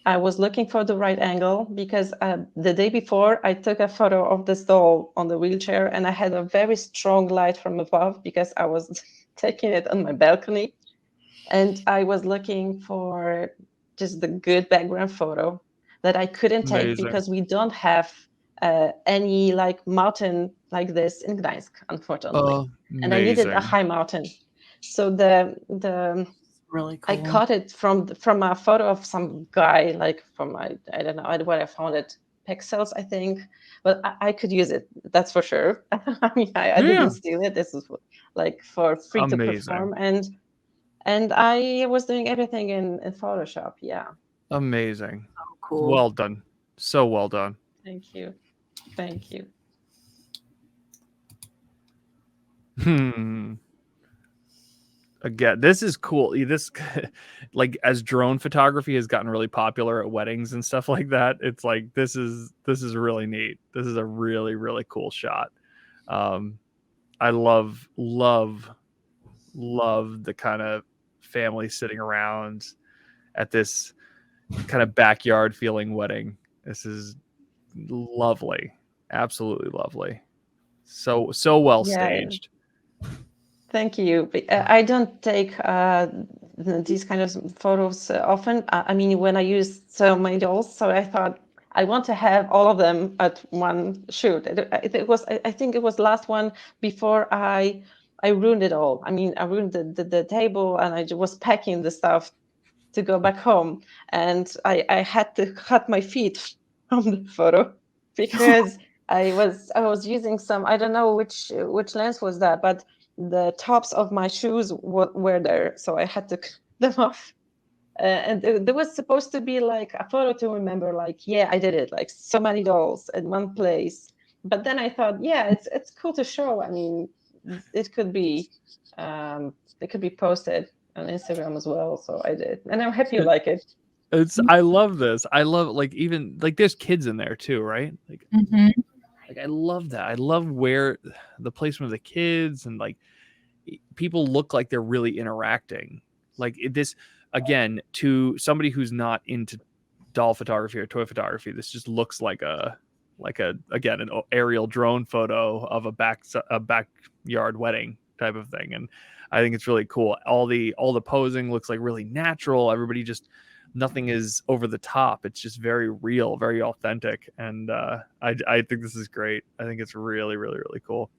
Speaker 3: I was looking for the right angle because the day before I took a photo of this doll on the wheelchair, and I had a very strong light from above because I was taking it on my balcony. And I was looking for just the good background photo that I couldn't take because we don't have any like mountain like this in Gdańsk, unfortunately. And I needed a high mountain. So the
Speaker 1: really cool.
Speaker 3: I caught it from a photo of some guy, like from I don't know where I found it, Pixels, I think. But I could use it, that's for sure. I mean, I didn't steal it. This is like for free to perform, and I was doing everything in Photoshop. Yeah.
Speaker 2: Amazing.
Speaker 1: Oh, cool.
Speaker 2: Well done. So well done.
Speaker 3: Thank you. Thank you.
Speaker 2: Again, this is cool. This, like, as drone photography has gotten really popular at weddings and stuff like that, it's like this is really neat. This is a really, really cool shot. I love the kind of family sitting around at this kind of backyard feeling wedding. This is lovely. Absolutely lovely. So well staged.
Speaker 3: Thank you. I don't take these kind of photos often. I mean, when I use so many dolls, so I thought I want to have all of them at one shoot. It was, I think it was last one before I ruined it all. I mean, I ruined the table, and I was packing the stuff to go back home, and I had to cut my feet from the photo because I was using some, I don't know which lens was that, but the tops of my shoes were there, so I had to cut them off. And there was supposed to be like a photo to remember, like, yeah, I did it, like so many dolls in one place. But then I thought, yeah, it's cool to show. I mean, it could be posted on Instagram as well. So I did, and I'm happy you like it.
Speaker 2: I love this. I love, like, even like there's kids in there too, right? Like, like I love that. I love where the placement of the kids, and like people look like they're really interacting. Like this, again, to somebody who's not into doll photography or toy photography, this just looks like again an aerial drone photo of a backyard wedding type of thing. And I think it's really cool. All the posing looks like really natural. Everybody just, nothing is over the top. It's just very real, very authentic. And I think this is great. I think it's really, really, really cool.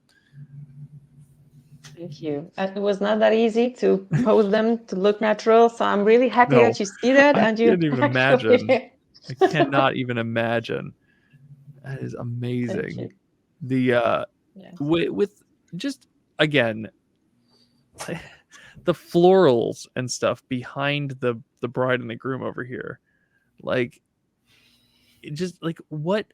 Speaker 3: Thank you. It was not that easy to pose them to look natural. So I'm really happy that you see that.
Speaker 2: I
Speaker 3: and you
Speaker 2: can't even imagine. I cannot even imagine. That is amazing. The with just, again, the florals and stuff behind the bride and the groom over here, like, it just, like, what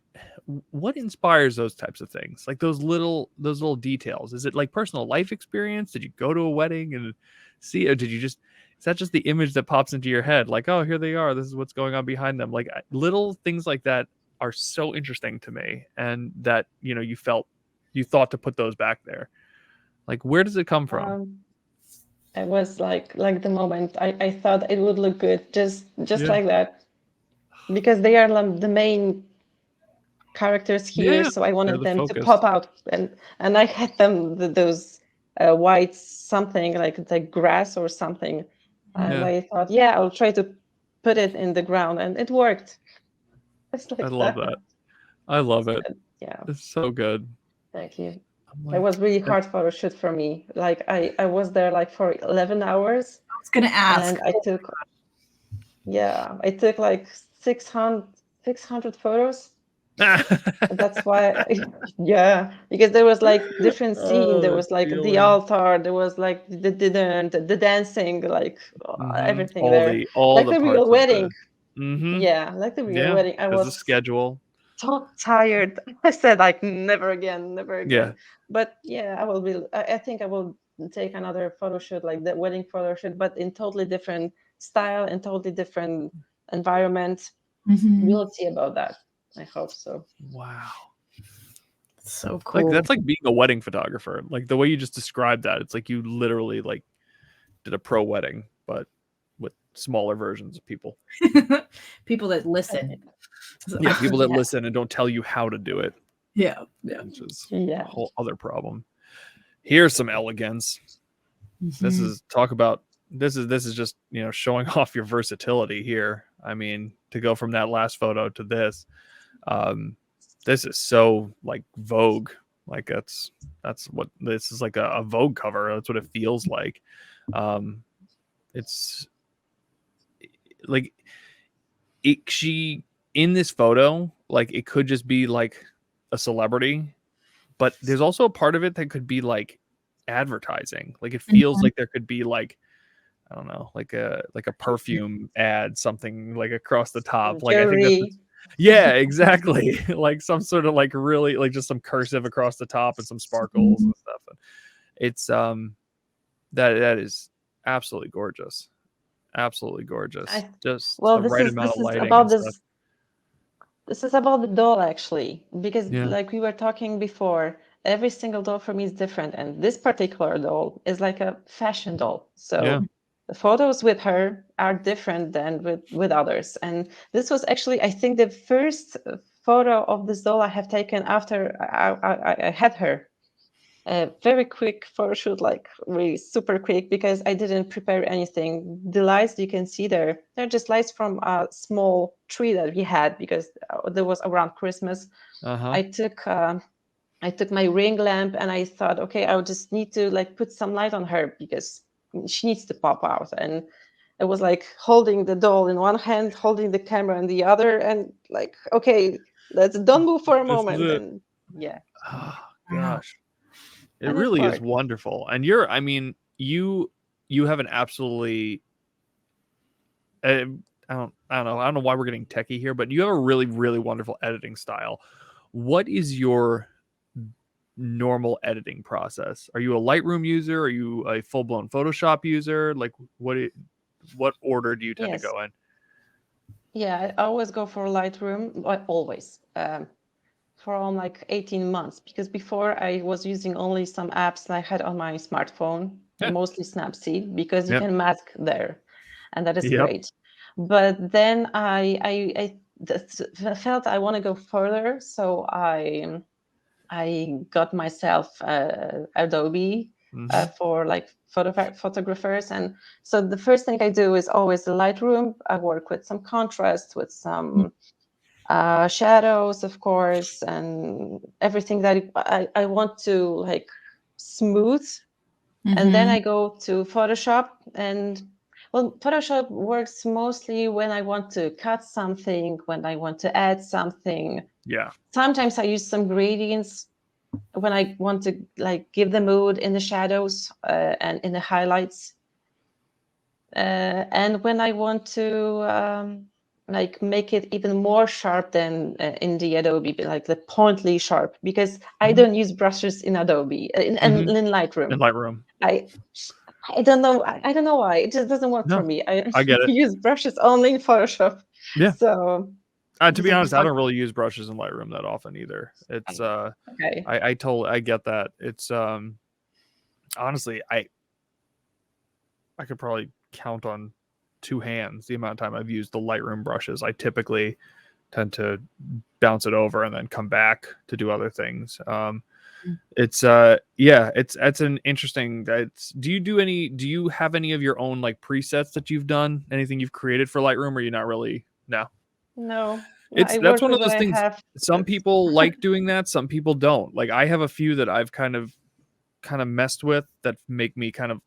Speaker 2: inspires those types of things, like those little details? Is it like personal life experience? Did you go to a wedding and see, or is that just the image that pops into your head, like, oh, here they are, this is what's going on behind them? Like, little things like that are so interesting to me, and that, you thought to put those back there. Like, where does it come from?
Speaker 3: It was like the moment I thought it would look good, just like that, because they are the main characters here, so I
Speaker 2: They're
Speaker 3: wanted
Speaker 2: the
Speaker 3: them to
Speaker 2: focus.
Speaker 3: pop out, and I had them those white something like it's like grass or something, and
Speaker 2: Yeah.
Speaker 3: I thought, I'll try to put it in the ground, and it worked. It's like
Speaker 2: I love that. I love it.
Speaker 3: Yeah,
Speaker 2: It's so good.
Speaker 3: thank you.
Speaker 2: I'm
Speaker 3: It
Speaker 2: like,
Speaker 3: was really hard photo shoot for me. Like I was there like for 11 hours,
Speaker 1: I was gonna ask.
Speaker 3: and I took like 600 photos. That's why, because there was like different scene. There was like the altar, there was like the dancing, like everything there,
Speaker 2: all
Speaker 3: like
Speaker 2: the
Speaker 3: the
Speaker 2: parts
Speaker 3: real
Speaker 2: of
Speaker 3: wedding.
Speaker 2: the
Speaker 3: Like the real wedding. I
Speaker 2: because the
Speaker 3: was
Speaker 2: schedule.
Speaker 3: so tired. I said like never again, never again.
Speaker 2: Yeah.
Speaker 3: But I will be. I think I will take another photo shoot, like the wedding photo shoot, but in totally different style and totally different environment. We'll see about that. I hope so.
Speaker 2: Wow.
Speaker 1: So cool.
Speaker 2: Like that's like being a wedding photographer. Like the way you just described that, it's like you literally like did a pro wedding, but with smaller versions of people.
Speaker 1: People that listen.
Speaker 2: Yeah, people that listen and don't tell you how to do it.
Speaker 1: Yeah.
Speaker 2: Which is a whole other problem. Here's some elegance. This is this is just, showing off your versatility here. I mean, to go from that last photo to this. This is so like Vogue. Like that's what this is, like a Vogue cover. That's what it feels like. It's like she in this photo, like it could just be like a celebrity, but there's also a part of it that could be like advertising. Like it feels like there could be like, I don't know, like a perfume ad, something like across the top. Like I think that's exactly. Like some sort of like really like just some cursive across the top and some sparkles and stuff. It's that is absolutely gorgeous. Absolutely gorgeous. Just the right amount of lighting and stuff.
Speaker 3: This is about the doll actually, because like we were talking before, every single doll for me is different, and this particular doll is like a fashion doll. So the photos with her are different than with others. And this was actually, I think, the first photo of this doll I have taken after I had her. A very quick photo shoot, like really super quick, because I didn't prepare anything. The lights you can see there, they're just lights from a small tree that we had, because there was around Christmas. I took my ring lamp and I thought, okay, I would just need to like put some light on her because she needs to pop out. And it was like holding the doll in one hand, holding the camera in the other, and like, okay, don't move for a moment. And
Speaker 2: oh gosh, it really is wonderful. And you have an absolutely I don't know why we're getting techie here, but you have a really, really wonderful editing style. What is your normal editing process? Are you a Lightroom user? Are you a full-blown Photoshop user? Like what order do you tend to go in?
Speaker 3: I always go for Lightroom, always. For like 18 months, because before I was using only some apps I had on my smartphone, mostly Snapseed, because you can mask there, and that is great. But then I felt I want to go further, so I got myself Adobe for like photographers. And so the first thing I do is always the Lightroom. I work with some contrast, with some shadows, of course, and everything that I want to like smooth. And then I go to Photoshop, and Photoshop works mostly when I want to cut something, when I want to add something. Sometimes I use some gradients when I want to like give the mood in the shadows and in the highlights. And when I want to like make it even more sharp than in the Adobe, like the pointly sharp, because I don't use brushes in Adobe in Lightroom.
Speaker 2: In Lightroom,
Speaker 3: I don't know. I don't know why it just doesn't work for me.
Speaker 2: I get it.
Speaker 3: Use brushes only in Photoshop. So
Speaker 2: to be honest, I don't really use brushes in Lightroom that often either. It's I get that. It's honestly I could probably count on two hands the amount of time I've used the Lightroom brushes. I typically tend to bounce it over and then come back to do other things. It's it's an interesting. Do you have any of your own like presets that you've done? Anything you've created for Lightroom, or you not really?
Speaker 3: No, I
Speaker 2: That's
Speaker 3: work
Speaker 2: one
Speaker 3: with
Speaker 2: of
Speaker 3: what
Speaker 2: those
Speaker 3: I
Speaker 2: things.
Speaker 3: have.
Speaker 2: Some people like doing that, some people don't. Like I have a few that I've kind of messed with that make me kind of,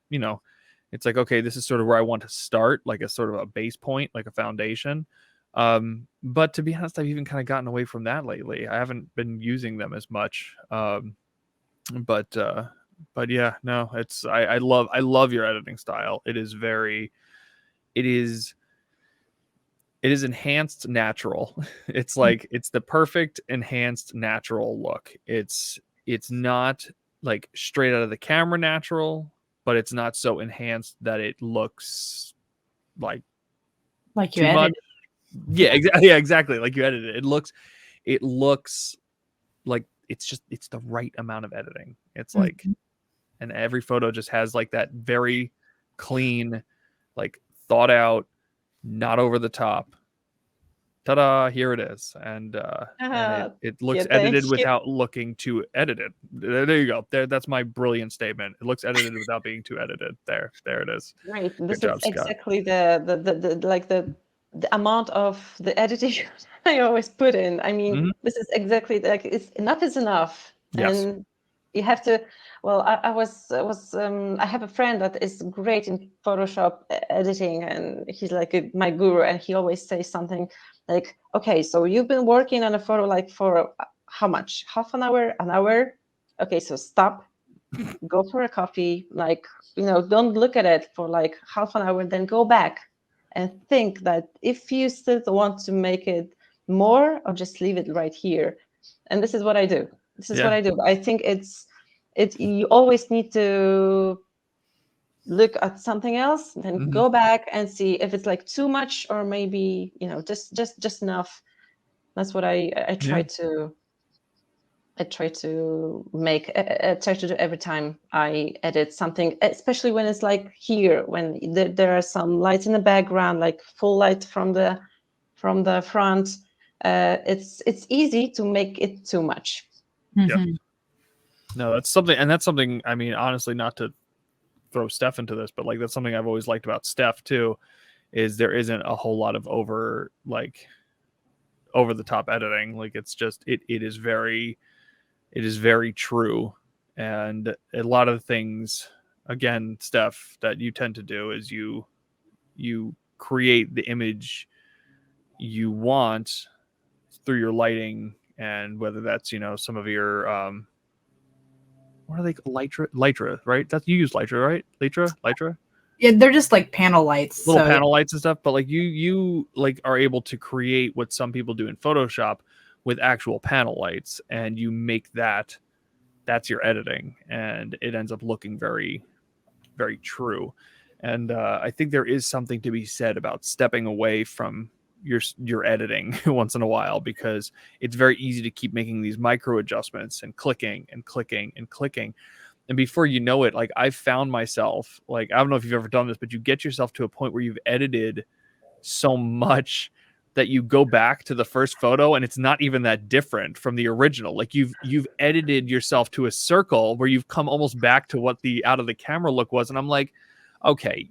Speaker 2: it's like, okay, this is sort of where I want to start, like a sort of a base point, like a foundation. But to be honest, I've even kind of gotten away from that lately. I haven't been using them as much. But yeah, no, I love your editing style. It is enhanced natural. It's like it's the perfect enhanced natural look. It's not like straight out of the camera natural, but it's not so enhanced that it looks like
Speaker 1: you
Speaker 2: too
Speaker 1: edited.
Speaker 2: much. Yeah, exactly. Yeah, exactly. Like you edited it. It looks like it's the right amount of editing. It's like, and every photo just has like that very clean, like thought out, not over the top. Ta-da! Here it is, and it looks edited without looking too edited. There you go. That's my brilliant statement. It looks edited without being too edited. There it is.
Speaker 3: Right. This
Speaker 2: Good job,
Speaker 3: is exactly the amount of the editing I always put in. I mean, this is exactly like enough is enough, and you have to. Well, I have a friend that is great in Photoshop editing, and he's like my guru, and he always says something like, "Okay, so you've been working on a photo like for how much? Half an hour, an hour? Okay, so stop." Go for a coffee, like, don't look at it for like half an hour, then go back and think that if you still want to make it more, or just leave it right here. And this is what I do. I think you always need to look at something else, then go back and see if it's like too much, or maybe just enough. That's what I try to try to do every time I edit something, especially when it's like here, when there are some lights in the background, like full light from the front. It's easy to make it too much.
Speaker 2: Yep. No, that's something. I mean, honestly, not to throw Steph into this, but like that's something I've always liked about Steph too, is there isn't a whole lot of over the top editing. Like it's just it is very true. And a lot of things, again, Steph, that you tend to do is you create the image you want through your lighting, and whether that's some of your what are they, Lytra, right? That's, you use Lytra, right? Lytra.
Speaker 1: Yeah, they're just like panel lights,
Speaker 2: little panel lights and stuff. But like you like are able to create what some people do in Photoshop with actual panel lights, and you make that's your editing, and it ends up looking very, very true. And I think there is something to be said about stepping away from your editing once in a while, because it's very easy to keep making these micro adjustments and clicking and clicking and clicking. And before you know it, like I've found myself, like, I don't know if you've ever done this, but you get yourself to a point where you've edited so much that you go back to the first photo and it's not even that different from the original. Like you've edited yourself to a circle where you've come almost back to what the out of the camera look was. And I'm like, okay,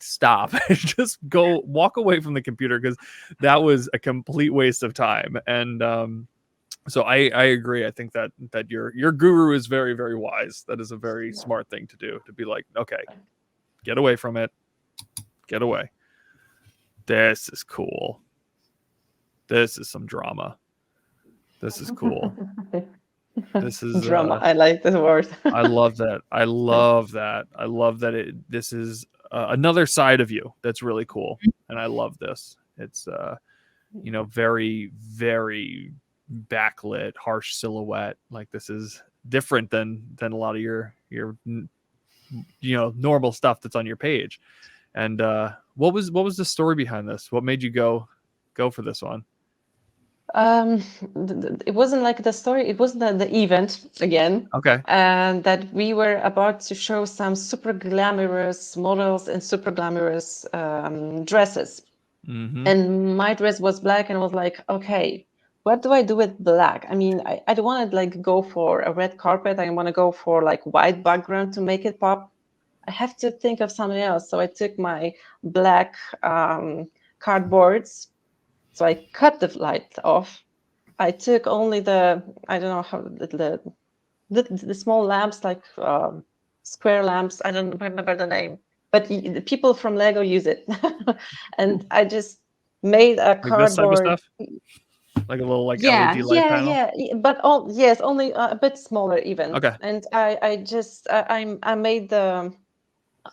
Speaker 2: stop. Just go walk away from the computer, because that was a complete waste of time. And so I agree. I think that your guru is very, very wise. That is a very smart thing to do, to be like, okay, get away from it. Get away. This is cool. This is some drama. This is cool. This is
Speaker 3: drama. I like this word.
Speaker 2: I love that. I love that. This is another side of you that's really cool, and I love this. It's very, very backlit, harsh silhouette. Like this is different than a lot of your normal stuff that's on your page. And what was the story behind this? What made you go for this one?
Speaker 3: It wasn't like the story. It was the event again.
Speaker 2: Okay.
Speaker 3: And that we were about to show some super glamorous models and super glamorous dresses. And my dress was black, and I was like, okay, what do I do with black? I mean, I don't want to like go for a red carpet. I want to go for like white background to make it pop. I have to think of something else. So I took my black cardboards. So I cut the light off. I took only the, I don't know how, the small lamps, like square lamps. I don't remember the name, but the people from Lego use it. And I just made a
Speaker 2: Like this type of
Speaker 3: cardboard.
Speaker 2: stuff? Like a little like
Speaker 3: Yeah,
Speaker 2: LED light panel?
Speaker 3: but only a bit smaller even.
Speaker 2: Okay.
Speaker 3: And I made the,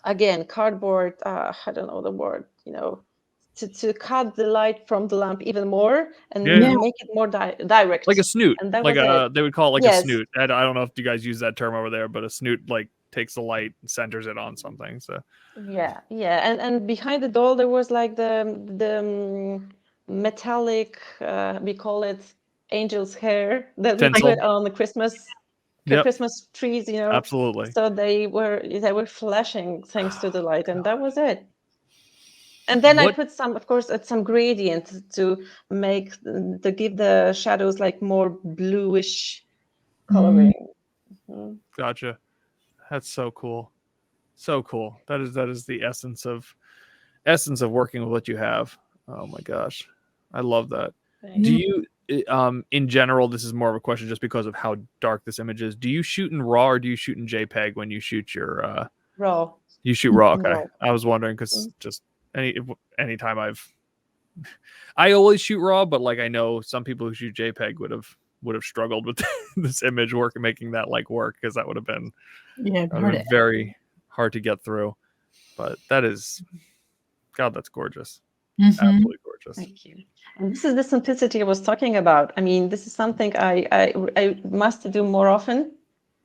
Speaker 3: again, cardboard, I don't know the word, to cut the light from the lamp even more and make it more direct.
Speaker 2: Like a snoot.
Speaker 3: And that
Speaker 2: like
Speaker 3: was
Speaker 2: they would call it like
Speaker 3: Yes.
Speaker 2: a snoot. I don't know if you guys use that term over there, but a snoot like takes the light and centers it on something. So
Speaker 3: Yeah. And behind the doll there was like the metallic, we call it angel's hair that we
Speaker 2: Tinsel.
Speaker 3: put on the Christmas trees,
Speaker 2: Absolutely.
Speaker 3: So they were flashing thanks to the light, and that was it. And then I put some, of course, some gradient to give the shadows like more bluish coloring.
Speaker 2: Gotcha. That's so cool. So cool. That is the essence of working with what you have. Oh my gosh. I love that. Do you in general, this is more of a question just because of how dark this image is. Do you shoot in RAW or do you shoot in JPEG when you shoot your
Speaker 3: RAW?
Speaker 2: You shoot RAW, okay.
Speaker 3: RAW.
Speaker 2: I was wondering because just anytime I always shoot RAW, but like I know some people who shoot JPEG would have struggled with this image work and making that like work, because that would have been very hard to get through. But that is, God, that's gorgeous. Absolutely gorgeous.
Speaker 3: Thank you. And this is the simplicity I was talking about. I mean, this is something I must do more often,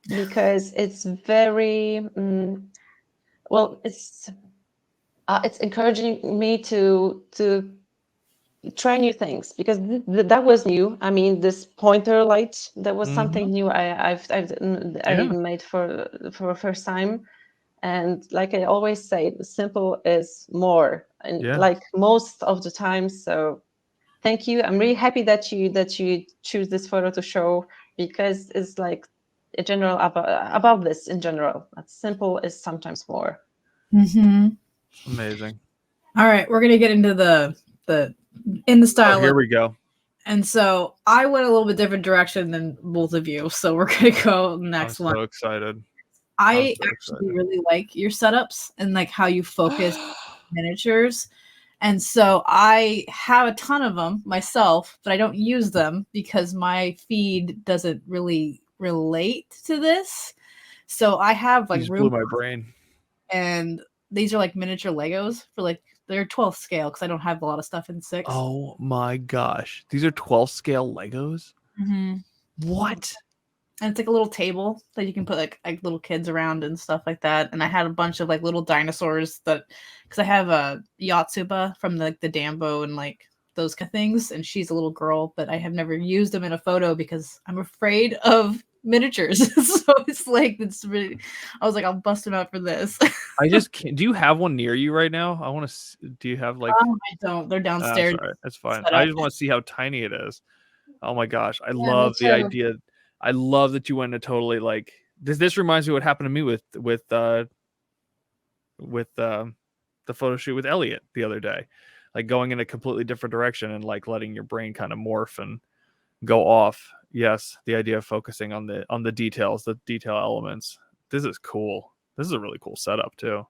Speaker 3: because it's very well. It's encouraging me to try new things, because that was new. I mean, this pointer light, that was something new. I made for the first time. And like I always say, simple is more, and like most of the time. So thank you. I'm really happy that you choose this photo to show, because it's like a general about this in general. That simple is sometimes more.
Speaker 2: Amazing.
Speaker 1: All right, we're gonna get into the in the style.
Speaker 2: Oh, here we go.
Speaker 1: And so I went a little bit different direction than both of you. So we're gonna go next one.
Speaker 2: I'm so excited.
Speaker 1: I actually really like your setups and like how you focus miniatures. And so I have a ton of them myself, but I don't use them because my feed doesn't really relate to this. So I have like
Speaker 2: blew my brain.
Speaker 1: And these are like miniature Legos for like, they're 12th scale because I don't have a lot of stuff in 6.
Speaker 2: Oh my gosh. These are 12th scale Legos? What?
Speaker 1: And it's like a little table that you can put like little kids around and stuff like that. And I had a bunch of like little dinosaurs that, because I have a Yotsuba from the Dambo and like those kind of things. And she's a little girl, but I have never used them in a photo because I'm afraid of miniatures. So it's like, it's really, I was like, I'll bust them out for this.
Speaker 2: I just can't. Do you have one near you right now? I want to. Do you have like?
Speaker 1: I don't. They're downstairs.
Speaker 2: That's fine. I just want to see how tiny it is. Oh my gosh, I love the idea. I love that you went to totally like this. This reminds me of what happened to me with the photo shoot with Elliot the other day, like going in a completely different direction and like letting your brain kind of morph and go off. Yes, the idea of focusing on the details, the detail elements. This is cool. This is a really cool setup too.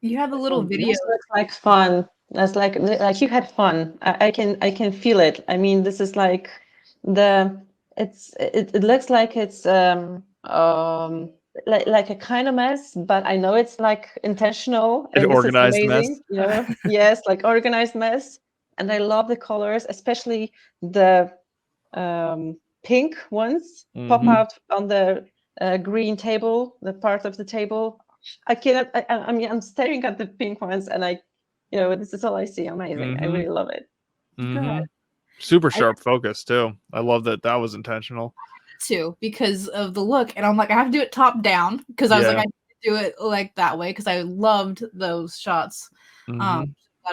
Speaker 1: You have a little video.
Speaker 3: This looks like fun. That's like you had fun. I can feel it. I mean, this is like it looks like it's like a kind of mess, but I know it's like intentional.
Speaker 2: An organized mess.
Speaker 3: Yes, like organized mess. And I love the colors, especially the pink ones pop out on the green table, the part of the table. I'm staring at the pink ones, and this is all I see. Amazing. I really love it.
Speaker 2: Super sharp focus too. I love that was intentional
Speaker 1: too, because of the look. And I'm like, I have to do it top down because I was like, I need to do it like that way because I loved those shots. Glad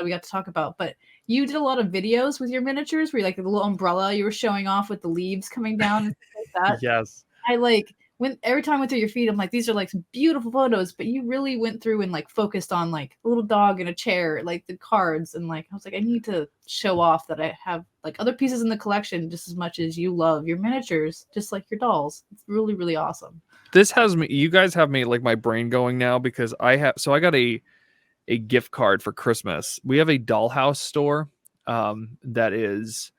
Speaker 1: we got to talk about. But you did a lot of videos with your miniatures where you like the little umbrella you were showing off with the leaves coming down and stuff like that.
Speaker 2: Yes.
Speaker 1: I like every time I went through your feed, I'm like, these are like some beautiful photos, but you really went through and like focused on like a little dog in a chair, like the cards, and like I was like, I need to show off that I have like other pieces in the collection just as much as you love your miniatures, just like your dolls. It's really, really awesome.
Speaker 2: This has me. You guys have me like my brain going now because I got a gift card for Christmas. We have a dollhouse store that is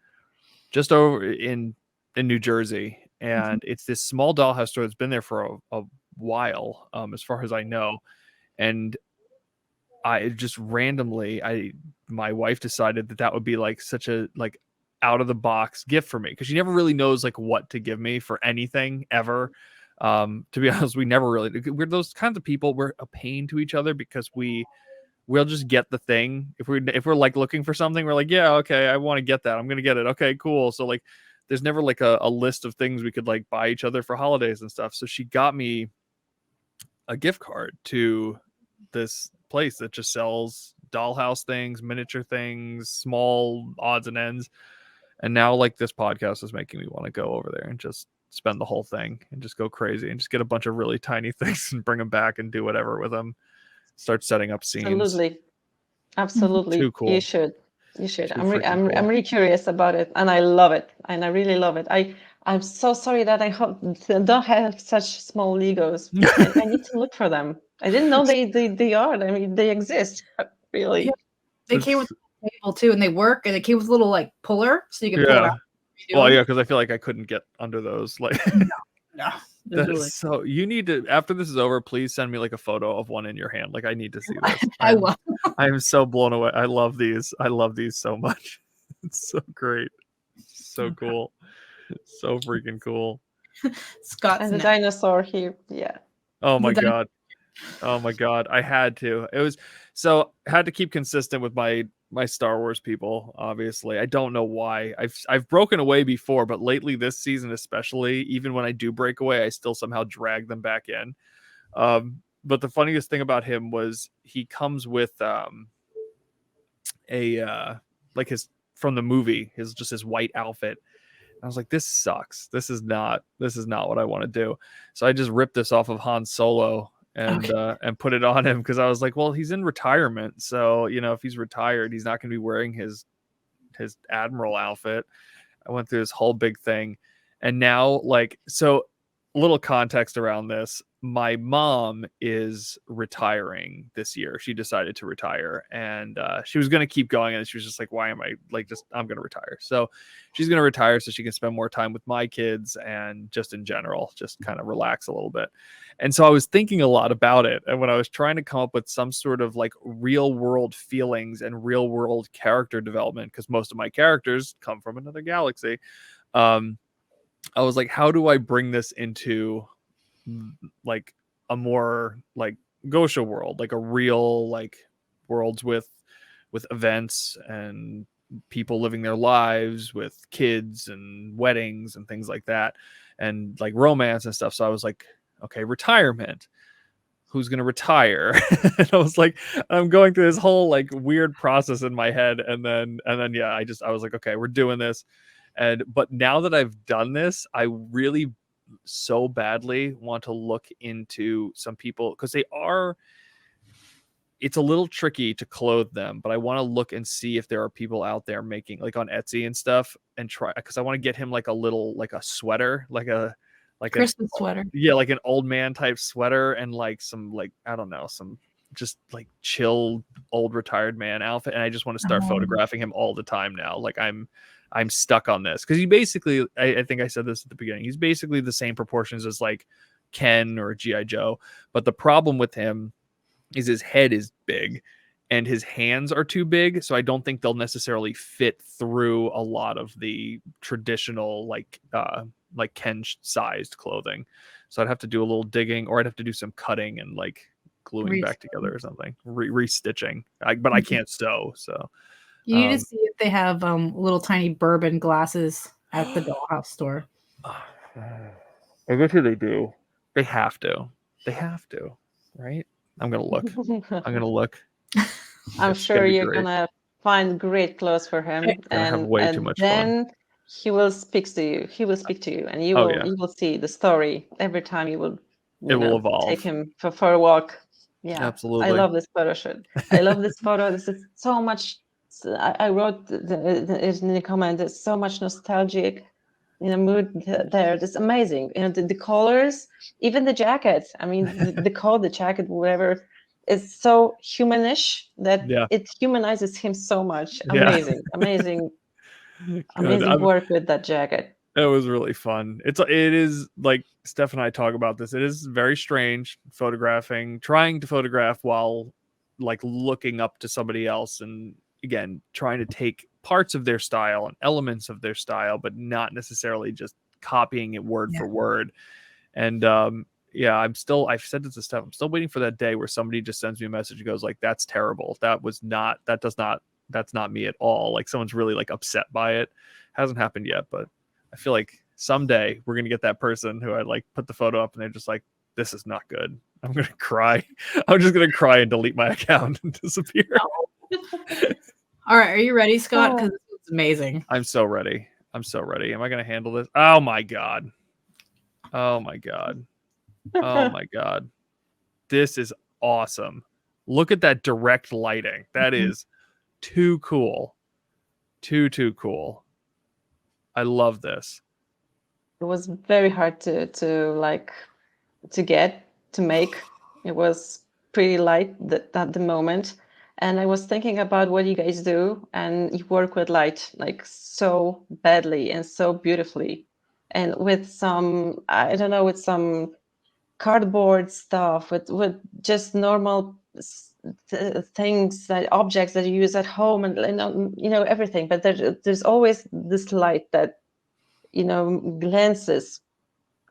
Speaker 2: just over in New Jersey. And it's this small dollhouse store that's been there for a while, as far as I know. And I just randomly, my wife decided that would be like such a like out of the box gift for me because she never really knows like what to give me for anything ever. To be honest, we're those kinds of people. We're a pain to each other because we'll just get the thing. If we're like looking for something, we're like, yeah, okay, I want to get that. I'm gonna get it. Okay, cool. So like there's never like a list of things we could like buy each other for holidays and stuff. So she got me a gift card to this place that just sells dollhouse things, miniature things, small odds and ends. And now like this podcast is making me want to go over there and just spend the whole thing and just go crazy and just get a bunch of really tiny things and bring them back and do whatever with them. Start setting up scenes.
Speaker 3: Absolutely.
Speaker 2: Too cool.
Speaker 3: You should. I'm really curious about it, and I love it, and I really love it. I'm so sorry that I don't have such small Legos. I need to look for them. I didn't know they are. I mean, they exist. Really.
Speaker 1: Yeah. They came with a table too, and they work, and they came with a little like puller, so you can pull it out.
Speaker 2: Well, yeah, because I feel like I couldn't get under those. Like,
Speaker 1: no.
Speaker 2: So you need to, after this is over, please send me like a photo of one in your hand. Like I need to see this.
Speaker 1: I will.
Speaker 2: I am so blown away. I love these so much. It's so great. So cool. So freaking cool.
Speaker 1: Scott's
Speaker 3: and the dinosaur here. Yeah.
Speaker 2: Oh my God. Oh my God. I had to. I had to keep consistent with my Star Wars people, obviously. I don't know why. I've broken away before, but lately this season especially, even when I do break away, I still somehow drag them back in. But the funniest thing about him was he comes with like his from the movie, his white outfit. I was like, this sucks. This is not what I want to do. So I just ripped this off of Han Solo and put it on him because I was like, well, he's in retirement, so if he's retired, he's not going to be wearing his admiral outfit. I went through this whole big thing, and now little context around this. My mom is retiring this year. She decided to retire, and she was going to keep going, and she was just like, why am I I'm going to retire. So she's going to retire so she can spend more time with my kids and just in general, just kind of relax a little bit. And so I was thinking a lot about it. And when I was trying to come up with some sort of like real world feelings and real world character development, because most of my characters come from another galaxy, I was like, how do I bring this into like a more like Gosia world, like a real like worlds with events and people living their lives with kids and weddings and things like that, and like romance and stuff. So I was like, okay, retirement. Who's going to retire? And I was like, I'm going through this whole like weird process in my head. And then, yeah, I was like, okay, we're doing this. But now that I've done this, I really so badly want to look into some people because it's a little tricky to clothe them, but I want to look and see if there are people out there making like on Etsy and stuff and try, because I want to get him like a sweater, like a
Speaker 1: Christmas sweater.
Speaker 2: Yeah, like an old man type sweater and like some like, I don't know, some just like chill old retired man outfit. And I just want to start photographing him all the time now. Like I'm stuck on this because he basically, I think I said this at the beginning, he's basically the same proportions as like Ken or G.I. Joe. But the problem with him is his head is big and his hands are too big. So I don't think they'll necessarily fit through a lot of the traditional like Ken sized clothing. So I'd have to do a little digging, or I'd have to do some cutting and like gluing back together or something, restitching. But I can't sew. So
Speaker 1: you need to see if they have little tiny bourbon glasses at the dollhouse store.
Speaker 2: I bet you they do. They have to, right? I'm gonna look. I'm sure
Speaker 3: you're gonna find great clothes for him,
Speaker 2: Gonna have way too much
Speaker 3: then he will speak to you. He will speak to you, and you will see the story every time you will.
Speaker 2: It will evolve.
Speaker 3: Take him for a walk. Yeah,
Speaker 2: Absolutely.
Speaker 3: I love this photo shoot. I love this photo. This is so much. I wrote in the comment. There's so much nostalgic, mood there. It's amazing. The colors, even the jacket. I mean, the coat, the jacket, whatever, is so humanish that it humanizes him so much. Amazing, amazing, amazing work with that jacket.
Speaker 2: It was really fun. It is like Steph and I talk about this. It is very strange trying to photograph while like looking up to somebody else, and again trying to take parts of their style and elements of their style, but not necessarily just copying it word for word. And I've said this to Steph, I'm still waiting for that day where somebody just sends me a message and goes like, that's terrible. That's not me at all. Like someone's really like upset by it. Hasn't happened yet, but I feel like someday we're going to get that person who I like put the photo up and they're just like, this is not good. I'm going to cry. I'm just going to cry and delete my account and disappear.
Speaker 1: All right. Are you ready, Scott? Because it's amazing.
Speaker 2: I'm so ready. Am I going to handle this? Oh my God. Oh my God. Oh my God. This is awesome. Look at that direct lighting. That is too cool. Too cool. I love this.
Speaker 3: It was very hard to make. It was pretty light at the moment. And I was thinking about what you guys do, and you work with light like so badly and so beautifully. And with some, I don't know, with some cardboard stuff, with just normal things, that objects that you use at home, and everything. But there's always this light that glances,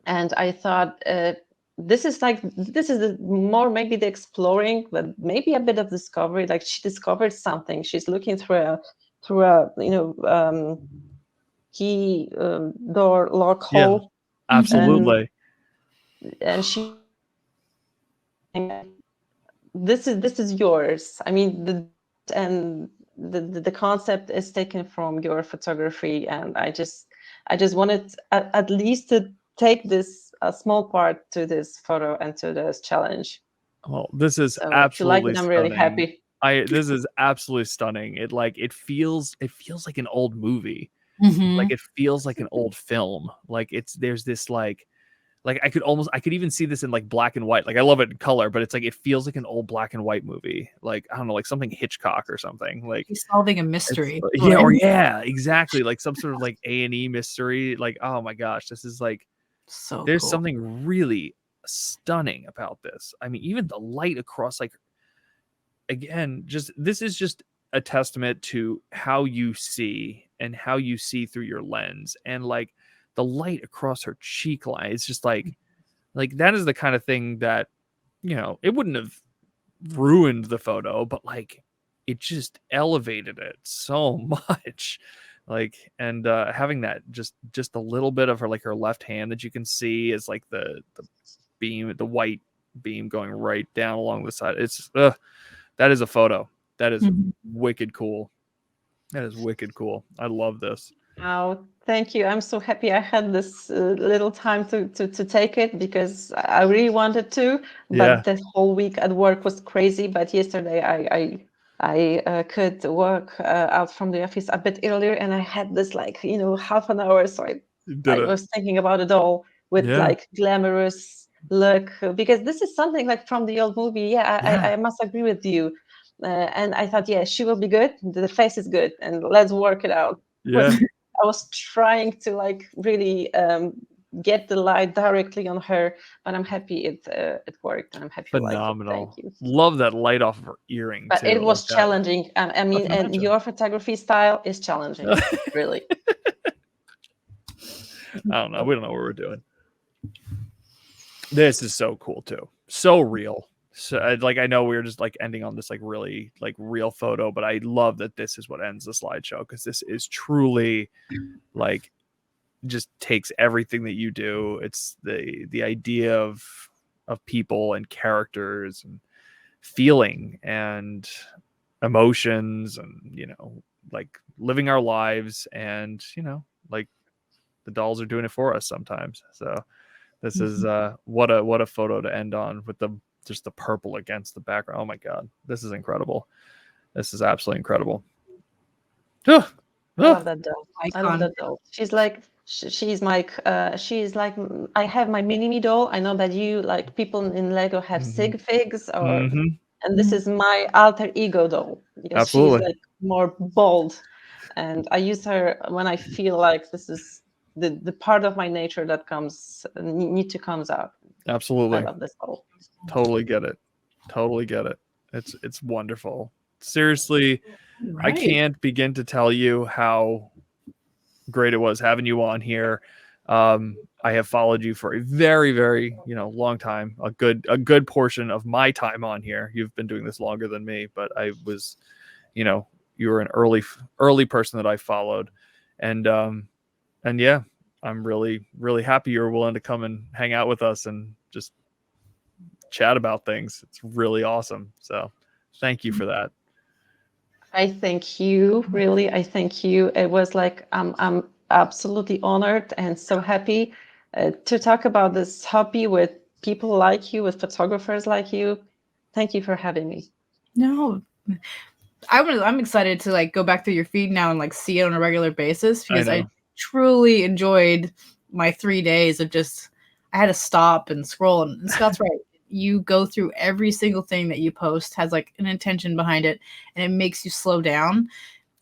Speaker 3: and I thought this is more maybe the exploring, but maybe a bit of discovery. Like she discovered something. She's looking through a key door lock hole.
Speaker 2: Absolutely.
Speaker 3: And she, this is yours. I mean, the concept is taken from your photography, and I just wanted at least to take this a small part to this photo and to this challenge.
Speaker 2: Well, this is absolutely
Speaker 3: I'm really happy.
Speaker 2: This is absolutely stunning. It feels like an old movie. Like it feels like an old film. Like there's this like I could even see this in like black and white. Like I love it in color, but it's like it feels like an old black and white movie. Like I don't know, like something Hitchcock or something. Like
Speaker 1: he's solving a mystery.
Speaker 2: Exactly. Like some sort of like A&E mystery. Like, oh my gosh, this is like there's something really stunning about this. I mean, even the light across, like, again, this is just a testament to how you see and how you see through your lens, and like the light across her cheek line. It's just like that is the kind of thing that, it wouldn't have ruined the photo, but like it just elevated it so much. Like, and having that just a little bit of her, like her left hand that you can see is like the beam, the white beam going right down along the side. It's that is a photo. That is wicked cool. That is wicked cool. I love this.
Speaker 3: Oh, thank you. I'm so happy I had this little time to take it, because I really wanted to, but the whole week at work was crazy. But yesterday I could work out from the office a bit earlier, and I had this half an hour. So I was thinking about it all with like glamorous look, because this is something like from the old movie. I must agree with you. And I thought, she will be good. The face is good, and let's work it out. I was trying to like really get the light directly on her, but I'm happy it worked, and I'm happy.
Speaker 2: Phenomenal.
Speaker 3: Thank you.
Speaker 2: Love that light off of her earring.
Speaker 3: But
Speaker 2: too.
Speaker 3: it was challenging. I mean, and your photography style is challenging, really.
Speaker 2: I don't know. We don't know what we're doing. This is so cool too. So real. So like, I know we were just like ending on this like really like real photo, but I love that this is what ends the slideshow, because this is truly like just takes everything that you do. It's the idea of people and characters and feeling, and emotions and, like living our lives, and, like the dolls are doing it for us sometimes. So this is what a photo to end on, with just the purple against the background. Oh my God, this is incredible. This is absolutely incredible.
Speaker 3: I love that doll.
Speaker 1: Icon.
Speaker 3: I love that doll. She's like, she's like, I have my mini-me doll. I know that you, like, people in Lego have sig figs, and this is my alter ego doll, because
Speaker 2: Absolutely.
Speaker 3: she's like more bold, and I use her when I feel like this is the part of my nature that need to comes out.
Speaker 2: Absolutely.
Speaker 3: I love this doll.
Speaker 2: Totally get it. It's wonderful. Seriously,
Speaker 1: Right.
Speaker 2: I can't begin to tell you how great it was having you on here. I have followed you for a very, very, long time, a good portion of my time on here. You've been doing this longer than me, but I was, you were an early person that I followed. And yeah, I'm really, really happy you're willing to come and hang out with us and just chat about things. It's really awesome. So thank you for that.
Speaker 3: I thank you, really. I thank you. It was like, I'm absolutely honored and so happy to talk about this hobby with people like you, with photographers like you. Thank you for having me.
Speaker 1: No, I'm excited to like go back through your feed now and like see it on a regular basis, because I truly enjoyed my 3 days of just, I had to stop and scroll, and Scott's right. You go through every single thing that you post has like an intention behind it, and it makes you slow down.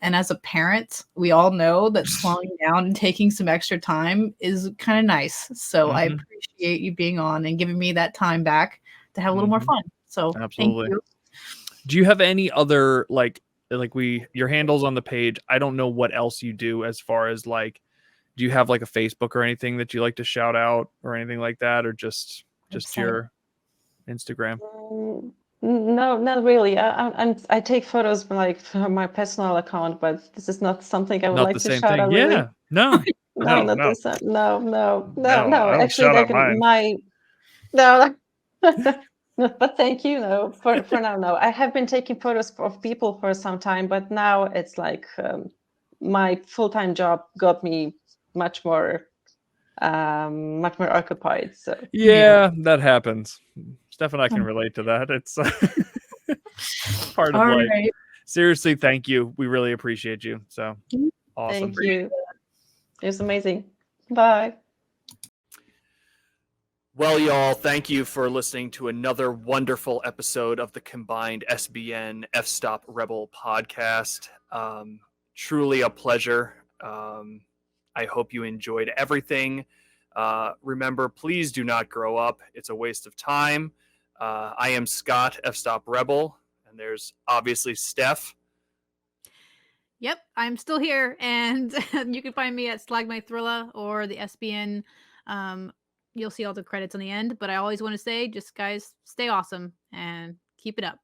Speaker 1: And as a parent, we all know that slowing down and taking some extra time is kind of nice. So I appreciate you being on and giving me that time back to have a little more fun. So
Speaker 2: absolutely.
Speaker 1: Thank you.
Speaker 2: Do you have any other your handles on the page? I don't know what else you do as far as like, do you have like a Facebook or anything that you like to shout out or anything like that, or just your Instagram?
Speaker 3: No, not really. I take photos from my personal account, but this is not something I would like to shout out.
Speaker 2: Yeah,
Speaker 3: really.
Speaker 2: no,
Speaker 3: No, not
Speaker 2: no.
Speaker 3: this. No.
Speaker 2: I don't
Speaker 3: Actually,
Speaker 2: shout out
Speaker 3: like
Speaker 2: mine.
Speaker 3: no. No, but thank you. No, for now, no. I have been taking photos of people for some time, but now it's like my full-time job got me much more occupied. So
Speaker 2: yeah, that happens. Steph and I can relate to that. It's part of life. Right. Seriously, thank you. We really appreciate you. So awesome.
Speaker 3: Thank you. It was amazing. Bye.
Speaker 2: Well, y'all, thank you for listening to another wonderful episode of the combined SBN F-Stop Rebel podcast. Truly a pleasure. I hope you enjoyed everything. Remember, please do not grow up. It's a waste of time. I am Scott, F-Stop Rebel, and there's obviously Steph.
Speaker 4: Yep, I'm still here, and you can find me at Slag My Thrilla or the SBN. You'll see all the credits on the end, but I always want to say, just guys, stay awesome and keep it up.